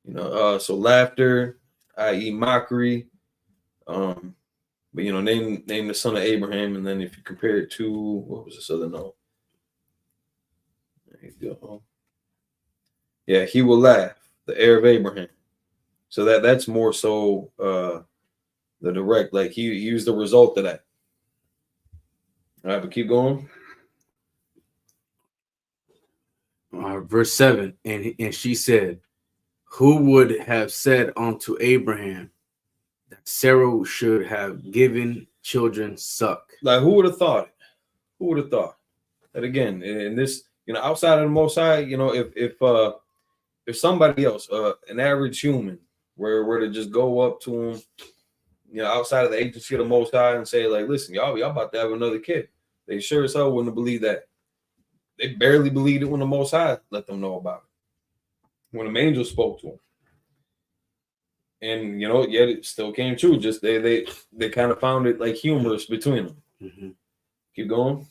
you know, so laughter, i.e. mockery, but, you know, name the son of Abraham, and then if you compare it to, what was this other note? There you go. Yeah, he will laugh, the heir of Abraham. So that's more so the direct, like he was the result of that. All right, but keep going. Verse 7, and she said, who would have said unto Abraham that Sarah should have given children suck? Like, who would have thought it? Who would have thought that? Again, in this, you know, outside of the Most High, you know, if somebody else, an average human, were to just go up to him, you know, outside of the agency of the Most High and say, like, listen, y'all about to have another kid, they sure as hell wouldn't have believed that. They barely believed it when the Most High let them know about it, when the angel spoke to them. And, you know, yet it still came true. Just they kind of found it like humorous between them. Mm-hmm. Keep going.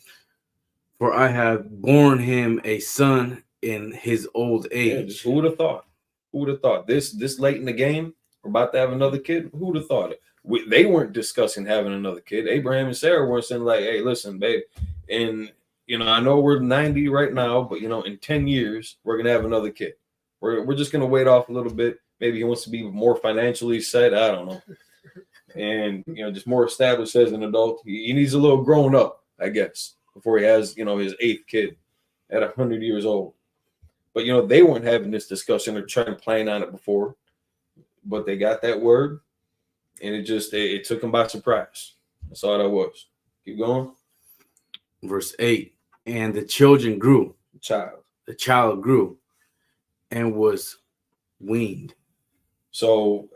For I have borne him a son in his old age. Yeah, just who would have thought? Who would have thought this late in the game we're about to have another kid? Who would have thought it? They weren't discussing having another kid. Abraham and Sarah weren't saying like, hey, listen, babe, and, you know, I know we're 90 right now, but, you know, in 10 years we're gonna have another kid. We're just gonna wait off a little bit. Maybe he wants to be more financially set. I don't know. And, you know, just more established as an adult. He needs a little grown up, I guess, before he has, you know, his 8th kid at 100 years old. But, you know, they weren't having this discussion or trying to plan on it before. But they got that word, and it took them by surprise. That's all that was. Keep going. Verse 8, and the children grew. The child grew and was weaned. So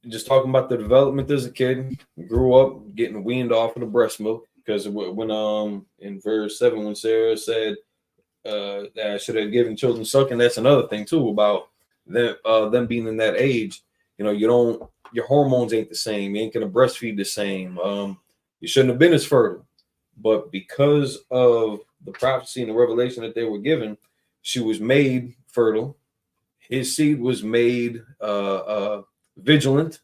just talking about the development as a kid, grew up getting weaned off of the breast milk, because when in verse 7 when Sarah said that I should have given children sucking, that's another thing too about them being in that age. You know, your hormones ain't the same. You ain't gonna breastfeed the same. You shouldn't have been as fertile, but because of the prophecy and the revelation that they were given, she was made fertile. His seed was made vigilant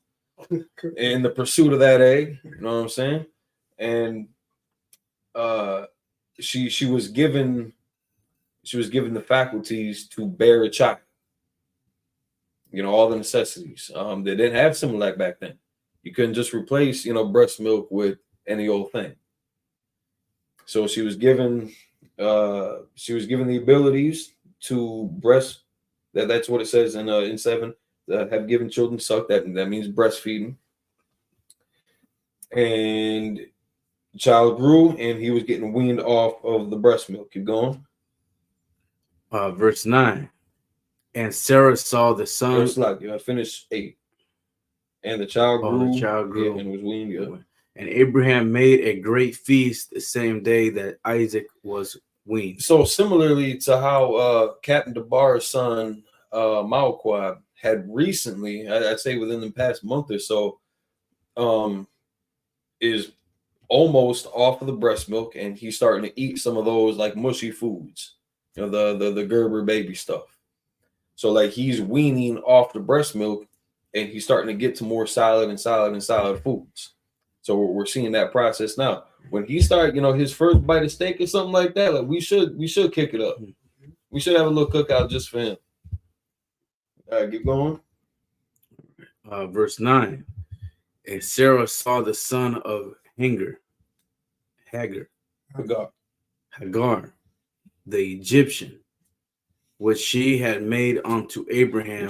in the pursuit of that egg. You know what I'm saying? And she was given the faculties to bear a child. You know, all the necessities. They didn't have Similac back then. You couldn't just replace, you know, breast milk with any old thing. So she was given the abilities to breast. That's what it says in 7. Have given children suck. That means breastfeeding. And the child grew, and he was getting weaned off of the breast milk. Keep going. Verse 9. And Sarah saw the son. Finish 8. And the child grew. The child grew and was weaned. Yeah. And Abraham made a great feast the same day that Isaac was weaned. So similarly to how Captain DeBar's son Malquad had recently, I'd say within the past month or so, is almost off of the breast milk, and he's starting to eat some of those like mushy foods. you know, the Gerber baby stuff. So like he's weaning off the breast milk, and he's starting to get to more solid foods. So we're seeing that process now. When he started, you know, his first bite of steak or something like that, like we should kick it up. We should have a little cookout just for him. All right, get going. Verse 9. And Sarah saw the son of Hagar, the Egyptian, which she had made unto Abraham,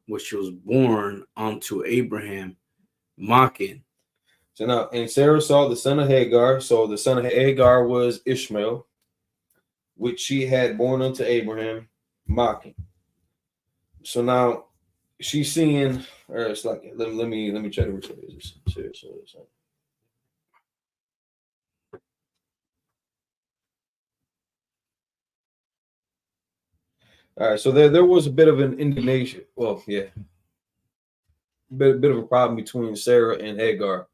which she was born unto Abraham, mocking. So now, and Sarah saw the son of Hagar. So the son of Hagar was Ishmael, which she had born unto Abraham, mocking. So now she's seeing, or it's like, let me try to read this. All right, so there was a bit of an indignation. Well, yeah, bit of a problem between Sarah and Hagar.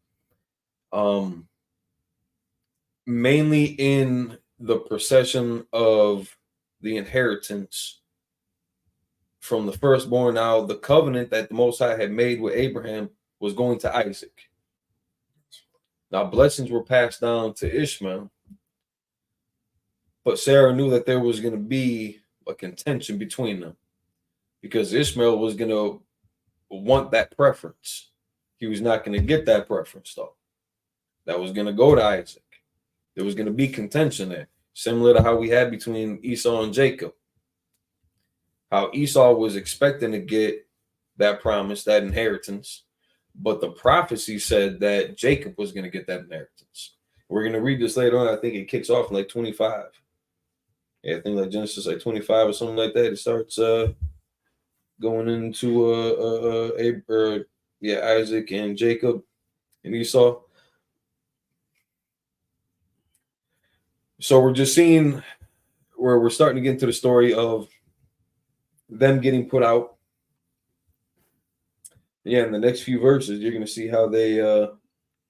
Mainly in the procession of the inheritance from the firstborn. Now, the covenant that the Most High had made with Abraham was going to Isaac. Now, blessings were passed down to Ishmael, but Sarah knew that there was going to be a contention between them because Ishmael was going to want that preference. He was not going to get that preference, though. That was going to go to Isaac. There was going to be contention there, similar to how we had between Esau and Jacob. How Esau was expecting to get that promise, that inheritance, but the prophecy said that Jacob was going to get that inheritance. We're going to read this later on. I think it kicks off in like 25. Yeah, I think like Genesis like 25 or something like that. It starts going into Isaac and Jacob and Esau. So we're just seeing where we're starting to get into the story of them getting put out. Yeah, in the next few verses, you're going to see how they,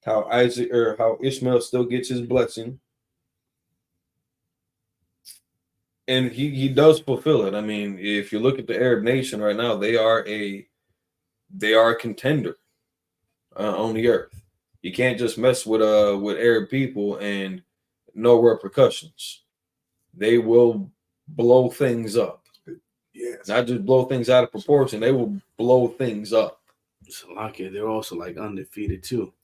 how Isaac or how Ishmael still gets his blessing, and he does fulfill it. I mean, if you look at the Arab nation right now, they are a contender on the earth. You can't just mess with Arab people and no repercussions. They will blow things up. Yes. Not just blow things out of proportion. They will blow things up. Salakia, they're also like undefeated too.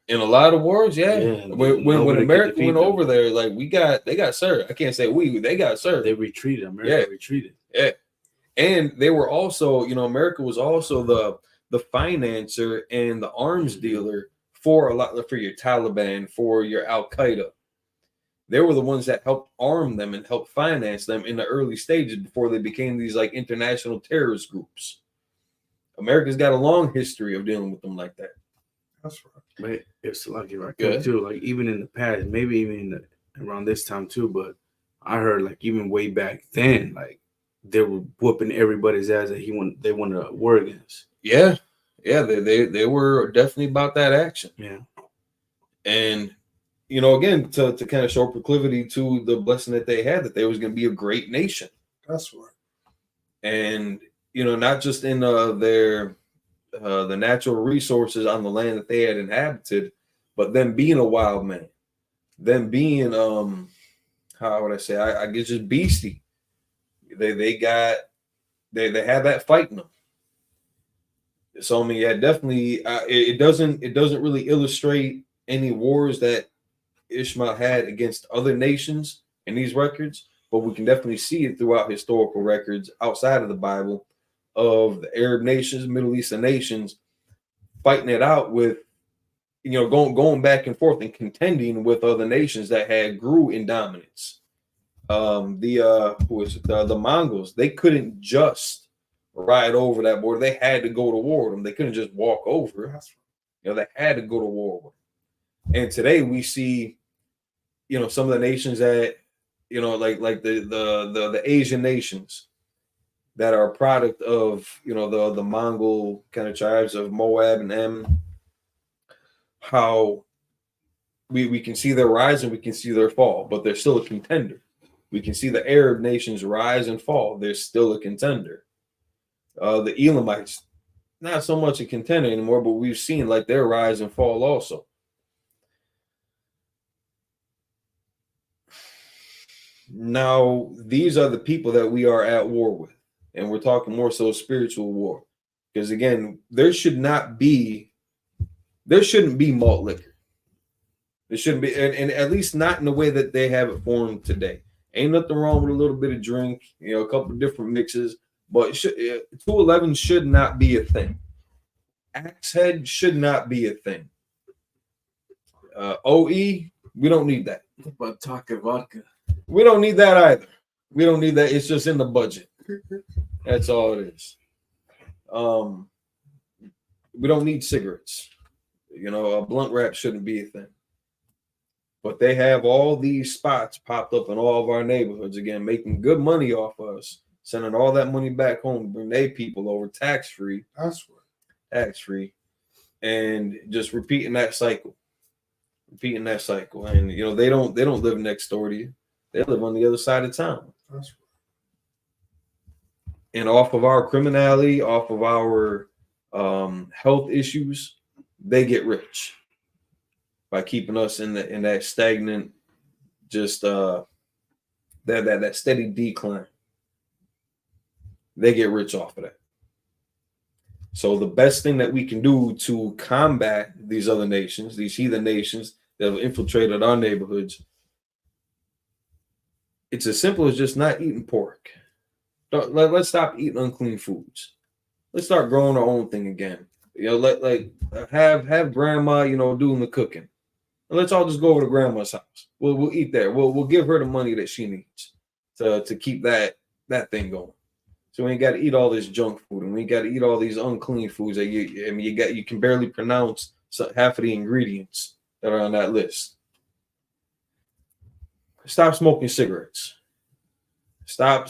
In a lot of wars, yeah. When America went over there, like they got served. I can't say they got served. They retreated. America retreated. Yeah. And they were also, you know, America was also the financer and the arms dealer for your Taliban, for your Al Qaeda. They were the ones that helped arm them and help finance them in the early stages before they became these like international terrorist groups. America's got a long history of dealing with them like that. That's right. But it's like right there too. Like even in the past, maybe even around this time too. But I heard like even way back then, like they were whooping everybody's ass that they wanted to war against. Yeah, they were definitely about that action. Yeah, and you know, again, to kind of show proclivity to the blessing that they had, that they was going to be a great nation. That's right. And you know, not just in the natural resources on the land that they had inhabited, but them being a wild man, them being how would I say? I guess just beastie. They had that fight in them. So I mean, yeah, definitely. It doesn't really illustrate any wars that Ishmael had against other nations in these records, but we can definitely see it throughout historical records outside of the Bible of the Arab nations, Middle Eastern nations fighting it out with, you know, going back and forth and contending with other nations that had grew in dominance. The Mongols, they couldn't just ride over that border. They had to go to war with them. They couldn't just walk over. You know, they had to go to war with them. And today we see, you know, some of the nations that, you know, like the Asian nations that are a product of, you know, the Mongol kind of tribes of Moab and Em, how we can see their rise and we can see their fall, but they're still a contender. We can see the Arab nations rise and fall. They're still a contender. The Elamites, not so much a contender anymore, but we've seen like their rise and fall also. Now, these are the people that we are at war with, and we're talking more so spiritual war, because again, there shouldn't be malt liquor. There shouldn't be, and at least not in the way that they have it formed today. Ain't nothing wrong with a little bit of drink, a couple of different mixes, but 211 should not be a thing. Axe Head should not be a thing. OE, we don't need that. But talking vodka. We don't need that either. We don't need that. It's just in the budget. That's all it is. We don't need cigarettes. A blunt wrap shouldn't be a thing. But they have all these spots popped up in all of our neighborhoods, again, making good money off us, sending all that money back home, bring their people over tax-free. That's right. Tax-free. And just repeating that cycle. And they don't live next door to you. They live on the other side of town. That's right. And off of our criminality, off of our health issues, they get rich by keeping us in that stagnant, just that steady decline. They get rich off of that. So the best thing that we can do to combat these other nations, these heathen nations that have infiltrated our neighborhoods, it's as simple as just not eating pork. Let's stop eating unclean foods. Let's start growing our own thing again. Have grandma, doing the cooking. And let's all just go over to grandma's house. We'll eat there. We'll give her the money that she needs to keep that thing going. So we ain't got to eat all this junk food, and we got to eat all these unclean foods that you can barely pronounce half of the ingredients that are on that list. Stop smoking cigarettes. Stop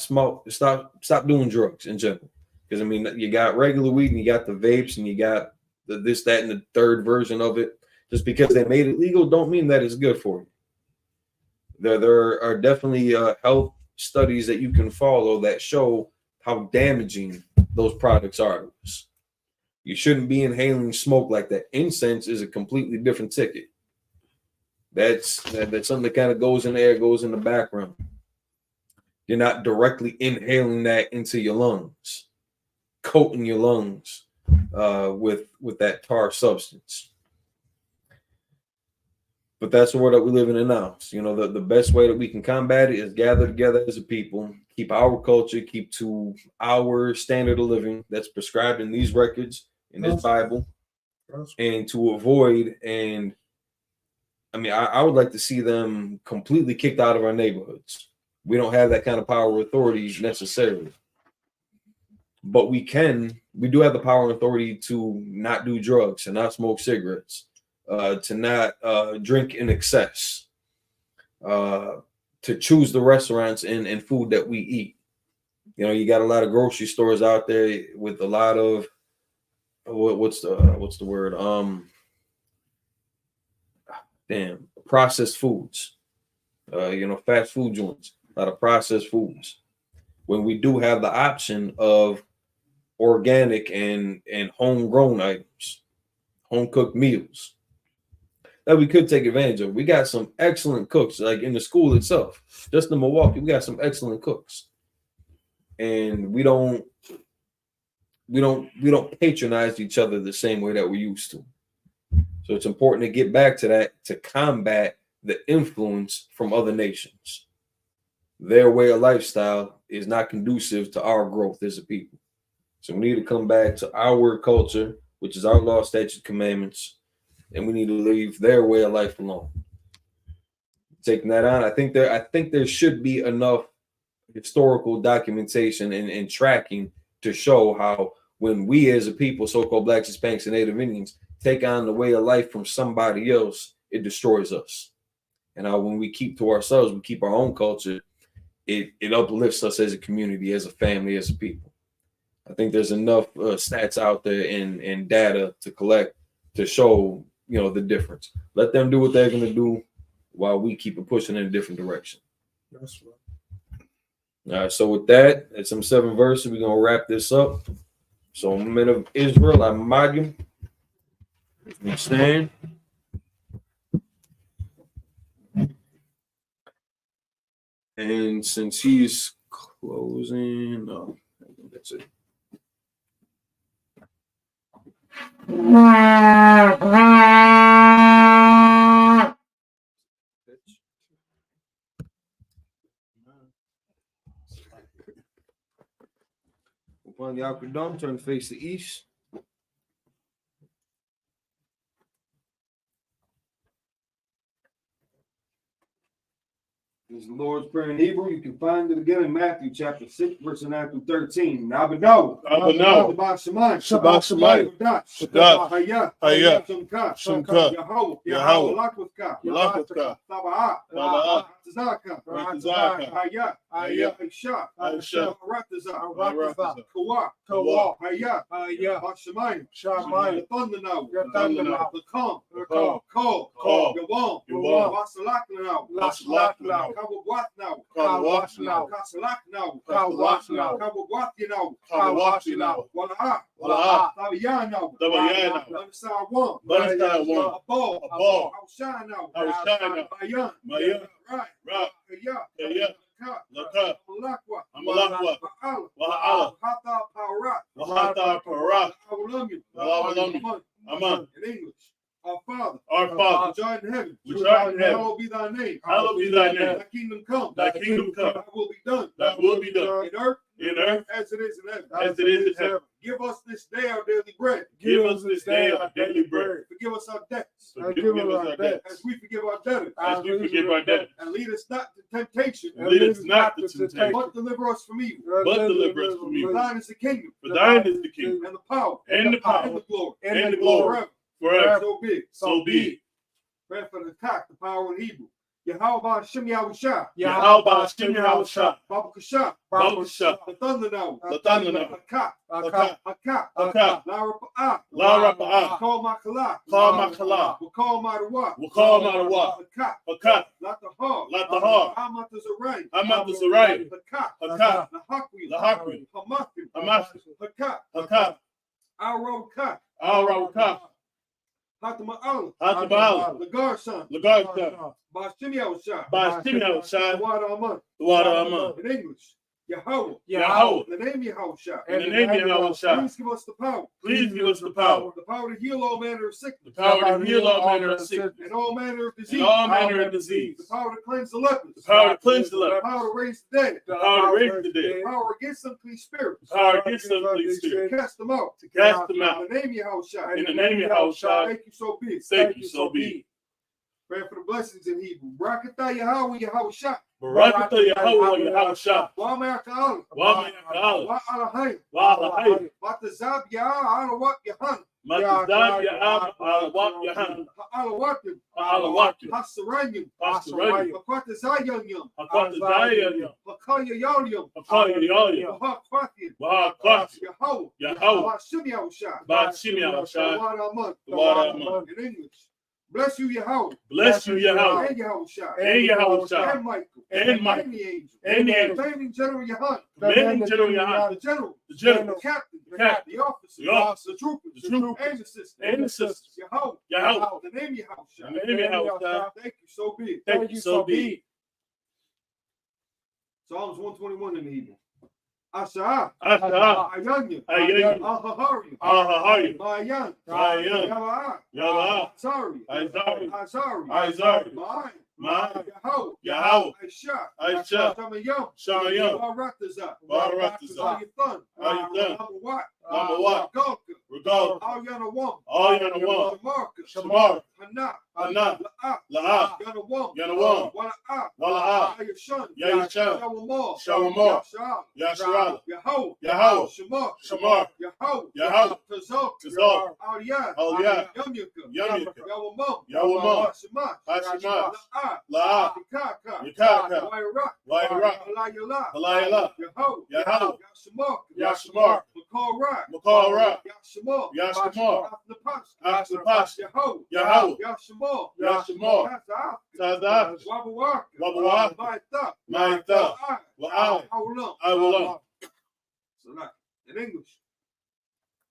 doing drugs in general. Because you got regular weed and you got the vapes and you got this, that, and the third version of it. Just because they made it legal don't mean that it's good for you. There are definitely health studies that you can follow that show how damaging those products are to us. You shouldn't be inhaling smoke like that. Incense is a completely different ticket. That's something that kind of goes in the air, goes in the background. You're not directly inhaling that into your lungs, coating your lungs with that tar substance. But that's the world that we're living in now. So, the best way that we can combat it is gather together as a people, keep our culture, keep to our standard of living that's prescribed in these records, in this Bible, and to avoid, and I would like to see them completely kicked out of our neighborhoods. We don't have that kind of power or authority necessarily. But we do have the power and authority to not do drugs and not smoke cigarettes. To not drink in excess, to choose the restaurants and food that we eat. You got a lot of grocery stores out there with a lot of what's the word? Processed foods. Fast food joints, a lot of processed foods. When we do have the option of organic and homegrown items, home cooked meals that we could take advantage of. We got some excellent cooks, like in the school itself. Just in Milwaukee, we got some excellent cooks. And we don't patronize each other the same way that we used to. So it's important to get back to that, to combat the influence from other nations. Their way of lifestyle is not conducive to our growth as a people. So we need to come back to our culture, which is our law, statutes, commandments, and we need to leave their way of life alone. Taking that on, I think there should be enough historical documentation and tracking to show how when we as a people, so-called Blacks, Hispanics, and Native Indians, take on the way of life from somebody else, it destroys us. And how when we keep to ourselves, we keep our own culture, it uplifts us as a community, as a family, as a people. I think there's enough stats out there and data to collect to show the difference. Let them do what they're going to do while we keep it pushing in a different direction. That's right. All right, so with that, at some 7 verses, we're gonna wrap this up. So, men of Israel, I'm Magim. We stand. And since he's closing, no, I think that's it. Upon the Akadam, turn to face the east. This is the Lord's Prayer in Hebrew. You can find it again in Matthew chapter 6, verse 9 through 13. Nabano. Nabano. Shabbat Shabbat Shemayim. Shadat. Hayah. Hayah. Shemka. Shemka. Yahweh. Yahweh. Malakutka. Malakutka. Taba'a. Taba'a. Ratazaka. Ratazaka. Hayah. Hayah. Aisha. Aisha. Rataza. Rataza. Kawa. Kawa. Hayah. Hayah. Shemayim. Shemayim. The thunder now. The thunder now. The calm. The calm. Call. Call. Yawam. Yawam. Wasalak now. Wasalak now. Kawabwat now. Kawash now. Kasalak now. Kawash now. Kawabwat now. Kawash now. Wala'a. Wala'a. Tabiyan now. Tabiyan now. Understand one. Understand one. A ball. A ball. Outside now. Outside now. Mayan. Mayan. Right. Right. Kaya. Kaya. Laka. Malakwa. Amalakwa. Wa'ala. Wa'ala. Hata Parat. Wahata Parak. Aman. Aman. In English. Our Father, Father, which art in heaven, which art in heaven, hallowed be thy name. Hallowed be thy name. Thy kingdom come. Thy kingdom come. Thy will be done. Thy will be done. In earth, as it is in heaven. As it is in heaven. Give us this day our daily bread. Give us this day our daily bread. Forgive us our debts. Forgive us our debts. As we forgive our debtors. As we forgive our debtors. And lead us not to temptation. And lead us not to temptation. But deliver us from evil. But deliver us from evil. For thine is the kingdom. For thine is the kingdom. And the power. And the power. And the glory. And the glory. Forever. Forever. So be it. Pray for the cock, the power in Hebrew. Yahweh Shem Yahushua. Yahweh Shem Yahushua. Baba Kasha. Baba Kasha. The thunder now. The thunder now. Hakak. Hakak. Hakak. Hakak. La Rapa'ah. La Rapa'ah. Call my Kala. Call my Kala. We'll call my Dawah. We'll call my Dawah. Hakak. Hakak. Not the hard. Not the hard. Amat the Zaray. Amat the Zaray. Hakak. Hakak. The Hakwi. The Hakwi. Hamathim. Hamathim. Hakak. Hakak. Al-Rawkak. Al-Rawkak. Hatama'al. Hatama'al. Lagar son. Lagar son. Bashim Yahushua. Bashim Yahushua. The water Aman. The water Aman. In English. Yahweh. Yahweh. The name Yahushua. In the name Yahushua. Please give us the power. Please give us the power. The power to heal all manner of sickness. The power to heal all manner of sickness. And all manner of disease. And all manner of disease. The power to cleanse the lepers. The power to cleanse the lepers. The power to raise the dead. The power to raise the dead. The power against unclean spirits. The power against unclean spirits. To cast them out. To cast them out. In the name Yahushua. In the name Yahushua. Thank you so be. Thank you so be. Pray for the blessings in Hebrew. Barakatah Yahweh Yahushua. Barakatah Yahweh Yahushua. Wa ma'aka'al. Wa ma'aka'al. Wa alahayim. Wa alahayim. Matazab Ya'alawat Yahan. Matazab Ya'alawat Yahan. Ha'alawatim. Ha'alawatim. Hasaranyim. Hasaranyim. Hakwatazayanyam. Hakwatazayanyam. Hakayayalyam. Hakayayalyam. Wahakwatim. Wahakwatim. Yahweh. Yahweh. Bashim Yahushua. Bashim Yahushua. The water Aman. The water Aman. In English. Bless you, Yahweh. Bless you, Yahweh. And Yahushua. And Yahushua. And Michael. And Michael. And the angel. And the angel. Commanding General Yahan. Commanding General Yahan. The general. The general. The captain. The captain. The officer. The officer. The troopers. The troopers. And the sisters. And the sisters. Yahweh. Yahweh. The name Yahushua. The name Yahushua. Thank you, so be it. Thank you, so be it. Psalms 121 in the Hebrew. Asha. Asha. Ayanya. Ayanya. Ahahari. Ahahari. Mayan. Mayan. Yava'a. Yava'a. Sorry. Azari. Azari. Azari. Ma'an. Ma'an. Yahweh. Yahweh. Aisha. Aisha. Shamayam. Shamayam. Barataza. Barataza. Ayathan. Ayathan. Amawat. Amawat. Galka. Regalka. Al-Yanawam. Al-Yanawam. Shamarka. Shamar. Hana. Hana. La'a. La'a. Yanawam. Yanawam. Wala'a. Wala'a. Ayashan. Yayashan. Shawamar. Shawamar. Yasha'al. Yasha'al. Yahweh. Yahweh. Shamar. Shamar. Yahweh. Yahweh. Tazal. Tazal. Al-Yad. Al-Yad. Yamyaka. Yamyaka. Yawamam. Yawamam. Hashemah. Hashemah. La'a. La'a. Yakaka. Yakaka. Wairak. Wairak. Halayala. Halayala. Yahweh. Yahweh. Yashamar. Yashamar. Makal Rak. Makal Rak. Yashamar. Yashamar. Afnapash. Afnapash. Yahweh. Yahweh. Yashamar. Yashimar. Yashimar. Tazaf. Wabawaka. Wabawaka. Maitha. Maitha. I I will. So like, in English,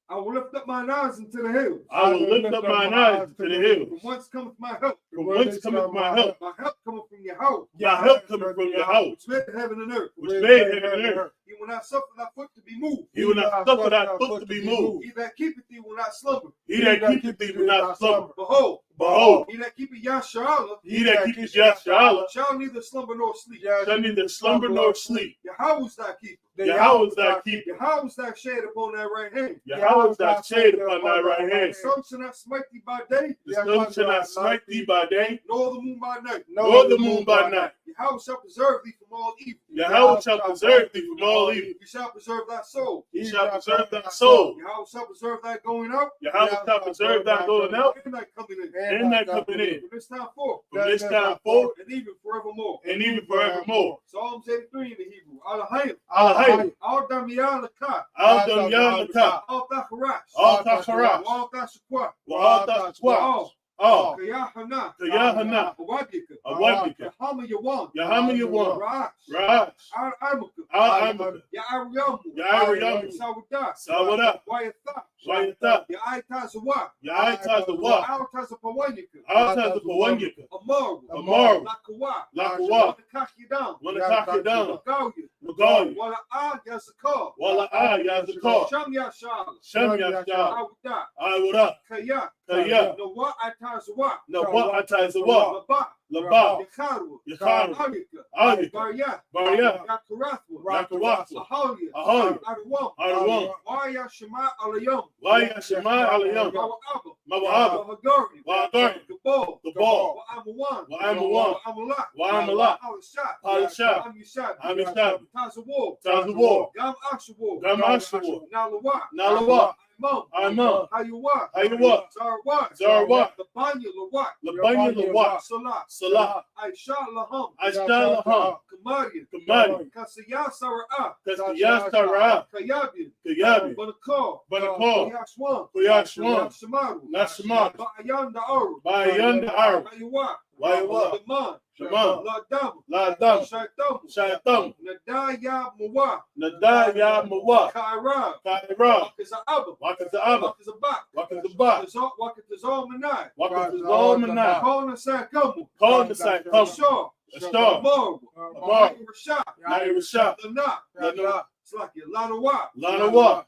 I will lift up mine eyes into the hills. I will lift up mine eyes to the hills. From whence cometh my help? From whence cometh my help? My help cometh from your house. My help cometh from your house. Which made heaven and earth. Which made heaven and earth. He will not suffer thy foot to be moved. He will not suffer thy foot to be moved. He that keepeth thee will not slumber. He that keepeth thee will not slumber. Behold, he that keepeth Yasharallah. He that keepeth Yasharallah shall neither slumber nor sleep. Shall neither slumber nor sleep. Yahweh's thy keeper. Yahweh's thy keeper. Yahweh's thy shade upon thy right hand. Yahweh's thy shade upon thy right hand. The sun shall not smite thee by day. The sun shall not smite thee by day. Nor the moon by night. Nor the moon by night. Yahweh shall preserve thee from all evil. Yahweh shall preserve thee from all evil. He shall preserve thy soul. He shall preserve thy soul. Yahweh shall preserve thy going out. Yahweh shall preserve thy going out. And thy coming in. And thy coming in. From this time forth. From this time forth. And even forevermore. And even forevermore. Psalms 83 in the Hebrew. Alahayim. Alahayim. Al-Damiyah Lakah. Al-Damiyah Lakah. Al-Tacharash. Al-Tacharash. Al-Tashaqwa. Al-Tashaqwa. Oh, Kayahana, Kayahana, Awabika, Awabika, Yahama Yawan, Yahama Yawan, Rash, Al-Amaka, Al-Amaka, Ya'ariyamu, Ya'ariyamu, Sawada, Sawada, Wayatha, Wayatha, Ya'aitazawa, Ya'aitazawa, Al-Tazapawanyika, Al-Tazapawanyika, Amaru, Amaru, Lakawa, Lakawa, Wanakakidam, Wanakakidam, Magalia, Magalia, Wala'a Yazakar, Wala'a Yazakar, Shem Yashal, Shem Yashal, Awda, Awda, Kaya, Kaya, Nawa Atazawa, Nawa Atazawa, Laba, Laba, Yakaru, Yakaru, Alika, Alika, Barya, Barya, Yakarathwa, Rakawathwa, Ahalia, Ahalia, Adawam, Adawam, Waya Shema Alayam, Waya Shema Alayam, Mawa'aba, Mawa'aba, Wahagari, Wahagari, Gabal, Gabal, Wa'amawan, Wa'amawan, Wa'amalak, Wa'amalak, Alishat, Alishat, Amishat, Amishat, Tazawar, Tazawar, Gam Ashawar, Gam Ashawar, Nalawa, Nalawa, Imam, Hayuwa, Hayuwa, Zarwa, Zarwa, Labanya Lawat, Labanya Lawat, Salah, Salah, Aisha Laham, Aisha Laham, Kamari, Kamari, Kasiyah Sara'ah, Kasiyah Sara'ah, Kayabi, Kayabi, Banakar, Banakar, Kuyashwan, Kuyashwan, Nashamaru, Nashamaru, Ba'ayan Da'aru, Ba'ayan Da'aru, Hayuwa, Hayuwa, Shaman, Shaman, Ladam, Ladam, Shaitam, Shaitam, Nadaya Muwa, Nadaya Muwa, Kaira, Kaira, Wakaza'aba, Wakaza'aba, Wakazabak, Wakazabak, Wakatazal Manai, Wakazal Manai, Kona Sakamu, Kona Sakamu, Shaw, Ashtar, Amaru, Amaru, Rashad, Nair Rashad, Lana, it's like it, Lanawa, Lanawa,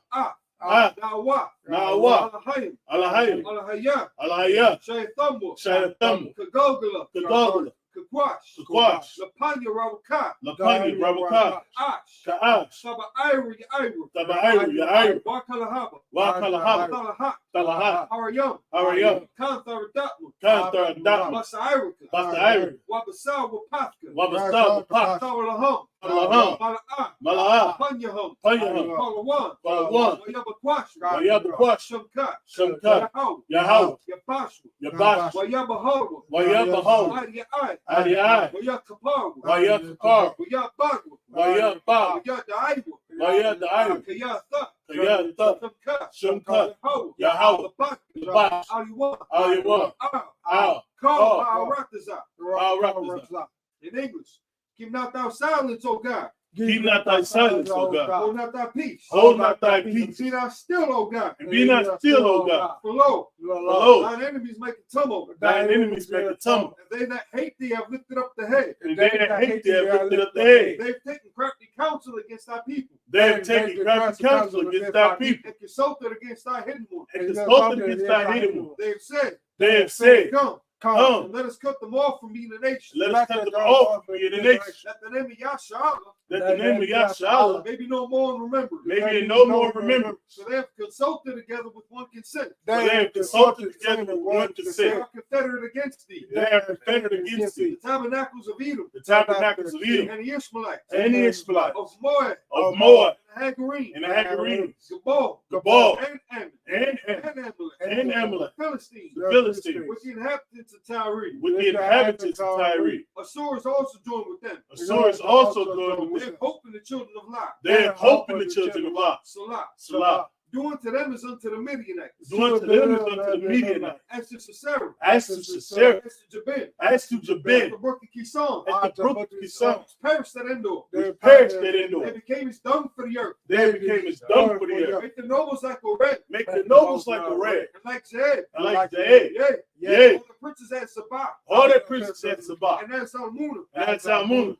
Nawa, Nawa, Alahayim, Alahayim, Alahayah, Alahayah, Shaythamu, Shaythamu, Kagogala, Kagogala, Kakwash, Kakwash, Lapanya Rawaka, Lapanya Rawaka, Ash, Ka'ash, Saba Ira, Yaira, Saba Ira, Wakalahaba, Wakalahaba, Talahat, Talahat, Harayam, Harayam, Kanthar Datman, Kanthar Datman, Basa Irika, Basa Irika, Wabasa Wapatka, Wabasa Wapatka, Tawalaham, Malaham, Mala'a, Mala'a, Panyaham, Panyaham, Palawan, Palawan, Wayabakwash, Wayabakwash, Shamkat, Shamkat, Yahau, Yahau, Yapashu, Yabash, Wayabahawa, Wayabahawa, Adiai, Adiai, Wayakaparu, Wayakapar, Wayabagwa, Wayabag, Wayadaiwa, Wayadaiwa, Kayatha, Kayatha, Shamkat, Yahau, Yabash, Aliwan, Al, Call Al-Raqazah. In English, keep not thou silence, O God. Keep not thy silence, O God. Hold not thy peace. Hold not thy peace. Be not still, O God. And be not still, O God. For lo, lo, thine enemies make a tumult. Thine enemies make a tumult. And they that hate thee have lifted up the head. And they that hate thee have lifted up the head. They've taken crafty counsel against thy people. They have taken crafty counsel against thy people. And consulted against thy hidden one. And consulted against thy hidden one. They have said, Come. And let us cut them off from me, the nation. Let us cut them off from you, the nation. Let the name of Yahshua. Let the name of Yahshua. Maybe no more remember. Maybe no more remember. So they have consulted together with one consent. They have consulted together with one consent. They are confederate against thee. They are confederate against thee. The tabernacles of Edom. The tabernacles of Edom. And the Ishmaelites. And the Ishmaelites. Of Moab. Of Moab. And the Hagarenes. And the Hagarenes. Gabal. And Amalek. And Amalek. The Philistines. The Philistines. With the inhabitants of Tyre. With the inhabitants of Tyre. Assur also joined with them. Assur also joined with them. They have hope in the children of Lot. They have hope in the children of Lot. Salah. Salah. Do unto them as unto the Midianites. Do unto them as unto the Midianites. As to Sisera. As to Sisera. As to Jabin. As to Jabin. As to brook Kison. As to brook Kison. Perished at Endor. Which perished at Endor. They became as dung for the earth. They became as dung for the earth. Make the nobles like a red. Make the nobles like a red. And like Zed. And like Zed. Yeah. All the princes at Sabah. All the princes at Sabah. And that's Almuna. And that's Almuna.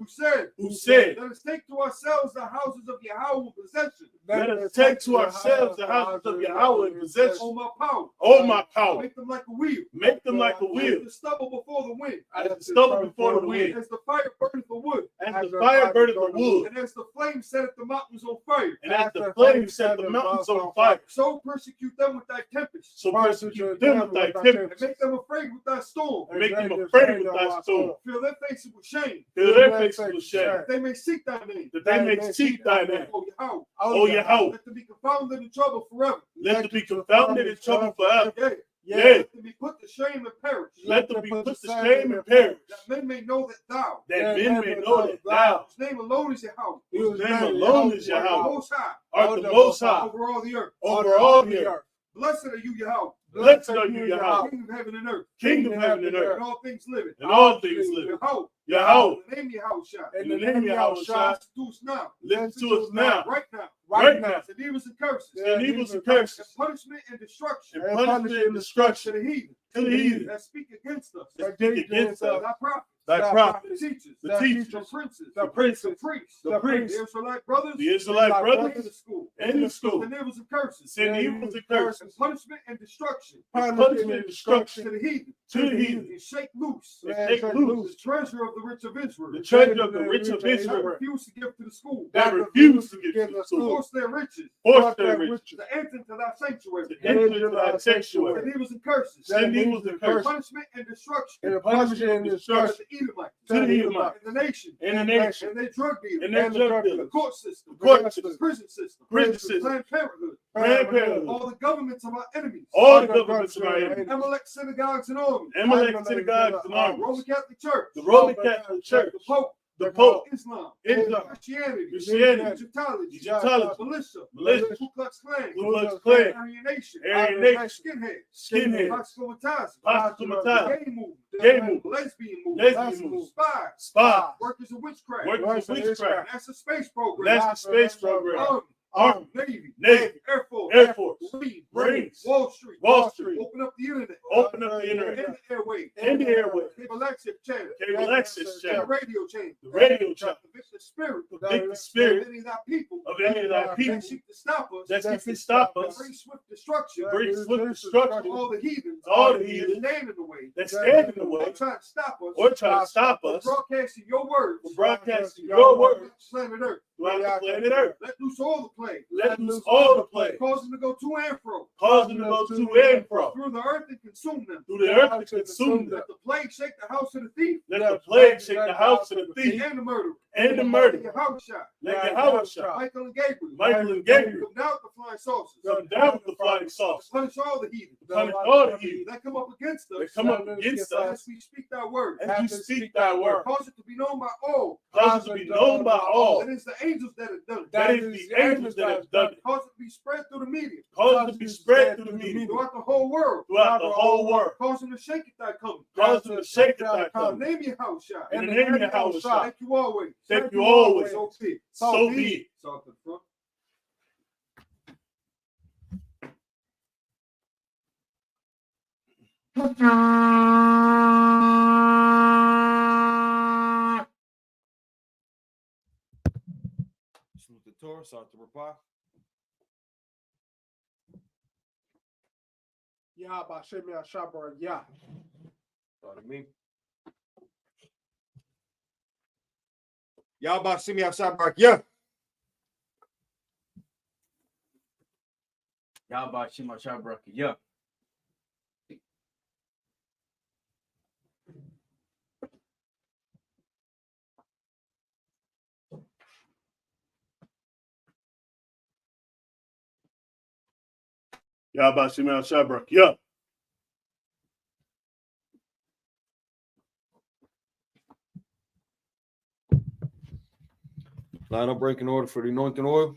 Who said, Let us take to ourselves the houses of Yahweh in possession. Let us take to ourselves the houses of Yahweh in possession. Oh my power. Oh my power. Make them like a wheel. Make them like a wheel. As the stubble before the wind. As the stubble before the wind. As the fire burneth the wood. As the fire burneth the wood. And as the flame setteth the mountains on fire. And as the flame set the mountains on fire. So persecute them with thy tempest. So persecute them with thy tempest. And make them afraid with thy storm. And make them afraid with thy storm. Fill their faces with shame. Fill their faces with shame. That they may seek thy name. That they may seek thy name. Oh Yahweh. Oh Yahweh. Let them be confounded in trouble forever. Let them be confounded in trouble forever. Yeah. Let them be put to shame and perish. Let them be put to shame and perish. That men may know that thou. That men may know that thou. Whose name alone is Yahweh. Whose name alone is Yahweh. The Most High. Art the Most High. Over all the earth. Over all the earth. Blessed are you, Yahweh. Blessed are you, Yahweh. King of heaven and earth. King of heaven and earth. And all things living. And all things living. Yahweh. Yahweh. In the name Yahweh. In the name Yahweh. Listen to us now. Listen to us now. Right now. Right now. And evils and curses. And evils and curses. And punishment and destruction. And punishment and destruction. To the heathen. To the heathen. That speak against us. That speak against us. Thy prophets. Thy prophets. The teachers. The teachers. The princes. The princes. The priests. The priests. The Israelite brothers. The Israelite brothers. In the school. In the school. And evils and curses. And evils and curses. And punishment and destruction. Punishment and destruction. To the heathen. To the heathen. And shake loose. And shake loose. The treasure of the rich of Israel. The treasure of the rich of That Israel. refuse to give to the school. That refuse to give to the school. Force their riches. Force their riches. To enter into thy sanctuary. To enter into thy sanctuary. And evils and curses. And evils and curses. Punishment and destruction. And punishment and destruction. To the Edomites. To the Edomites. And the nation. And the nation. And their drug dealers. And their drug dealers. The court system. Court system. Prison system. Prison system. Planned Parenthood. Planned Parenthood. All the governments of our enemies. All the governments of our enemies. Amalek synagogues and armies. Amalek synagogues and armies. Roman Catholic Church. The Roman Catholic Church. The Pope. The Pope. Islam. Christianity. Egyptology. Militia. Ku Klux Klan. Ku Klux Klan. Aryan Nation. Skinhead. Gay movement. Lesbian movement. Spies. Workers of witchcraft. NASA space program. Army, Navy, Air Force, Marines, Wall Street, open up the internet, and the airways, cable access channel, the radio channel, the spirit of any of our people, that seek to stop us, bring swift destruction, all the heathens, stand in the way, or try to stop us, broadcasting your words, planet Earth. Let loose all the plague. Let loose all the plague. Cause them to go to and fro. Through the earth and consume them. Let the plague shake the house of the thief. Let the plague shake the house of the thief. And the murderer. And the murderer. Let Yahweh Michael and Gabriel. Come down with the flying saucers. Punish all the heathen. That come up against us. As we speak thy word. Cause it to be known by all. That is the angels that have done it. Cause it to be spread through the media. Throughout the whole world. Cause them to shake it thy coming. Name your house, In the name of Yahweh. Thank you always. Thank you always. So be it. Salt to the front. Salute the Torah, salt to reply. Yeah, by Shemi Ashabar, yeah. Pardon me. Yahba Shemi Ashabar, yeah. Yahba Shema Shabrak, yeah. Yahba Shema Shabrak, yeah. Line up breaking order for the anointing oil.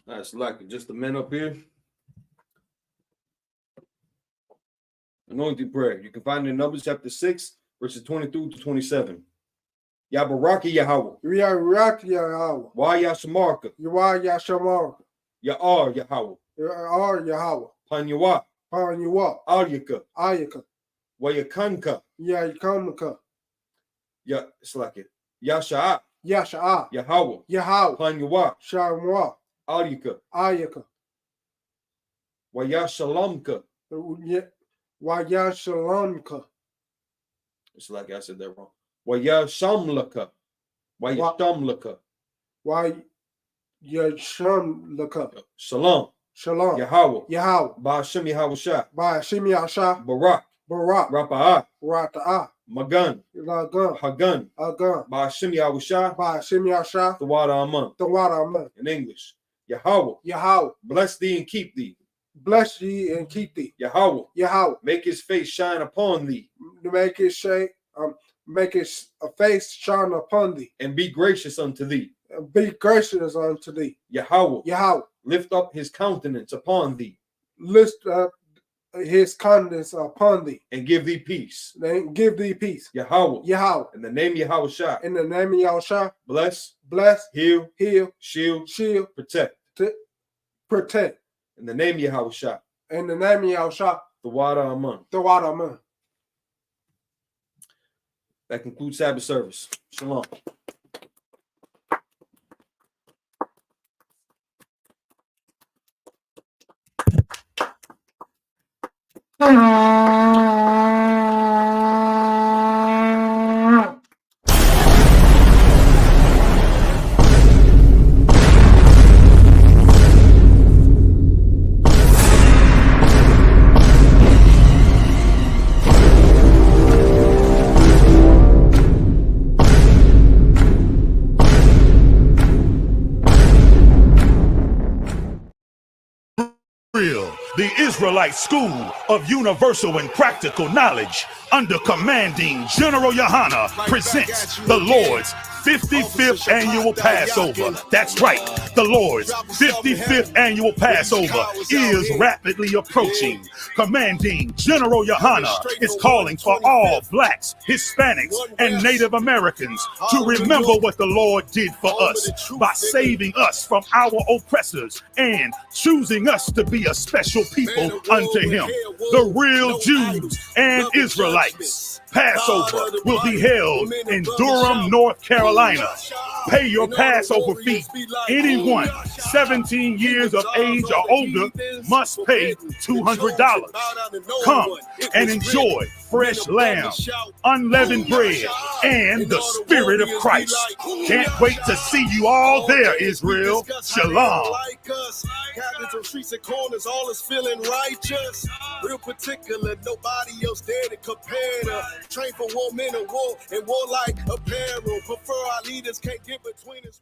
That's like just the men up here. Anointing prayer. You can find it in Numbers chapter 6, verses 22 to 27. Yabaraki Yahweh. Yabaraki Yahweh. Wa Yashamarka. Wa Yashamarka. Ya'ar Yahweh. Ya'ar Yahweh. Panyawa. Panyawa. Aryaka. Ayaka. Wayakanka. Yakanka. Ya, it's like it. Yasha'a. Yasha'a. Yahweh. Yahweh. Panyawa. Shamwa. Aryaka. Ayaka. Wayashalamka. Wayashalamka. It's like I said that wrong. Wayashamlaka. Wayashamlaka. Wayashamlaka. Shalom. Shalom. Yahweh. Yahweh. Ba'ashim Yahweh Shah. Ba'ashim Yahweh. Barak. Barak. Rapa'ah. Rata'ah. Magan. Lagan. Hagan. Agan. Ba'ashim Yahweh Shah. Ba'ashim Yahweh. Tawada Aman. Tawada Aman. In English. Yahweh. Yahweh. Bless thee and keep thee. Bless thee and keep thee. Yahweh. Yahweh. Make his face shine upon thee. Make his face shine upon thee. And be gracious unto thee. And be gracious unto thee. Yahweh. Yahweh. Lift up his countenance upon thee. Lift up his countenance upon thee. And give thee peace. And give thee peace. Yahweh. Yahweh. In the name of Yahweh Shah. In the name of Yahweh Shah. Bless. Bless. Heal. Heal. Shield. Shield. Protect. Protect. In the name of Yahweh Shah. In the name of Yahweh Shah. Tawada Aman. Tawada Aman. That concludes Sabbath service. Shalom. The Israelite School of Universal and Practical Knowledge, under commanding General Yohana, presents the Lord's 55th annual Passover. That's right, the Lord's 55th annual Passover is rapidly approaching. Commanding General Yohana is calling for all blacks, Hispanics, and Native Americans to remember what the Lord did for us by saving us from our oppressors and choosing us to be a special people unto him, the real Jews and Israelites. Passover will be held in Durham, North Carolina. Pay your Passover fee. Anyone 17 years of age or older must pay $200. Come and enjoy fresh lamb, unleavened bread, and the Spirit of Christ. Can't wait to see you all there, Israel. Shalom. Cabins on streets and corners, all is feeling righteous. Real particular, nobody else there to compare to. Train for war, men of war, and warlike apparel. Prefer our leaders can't get between us.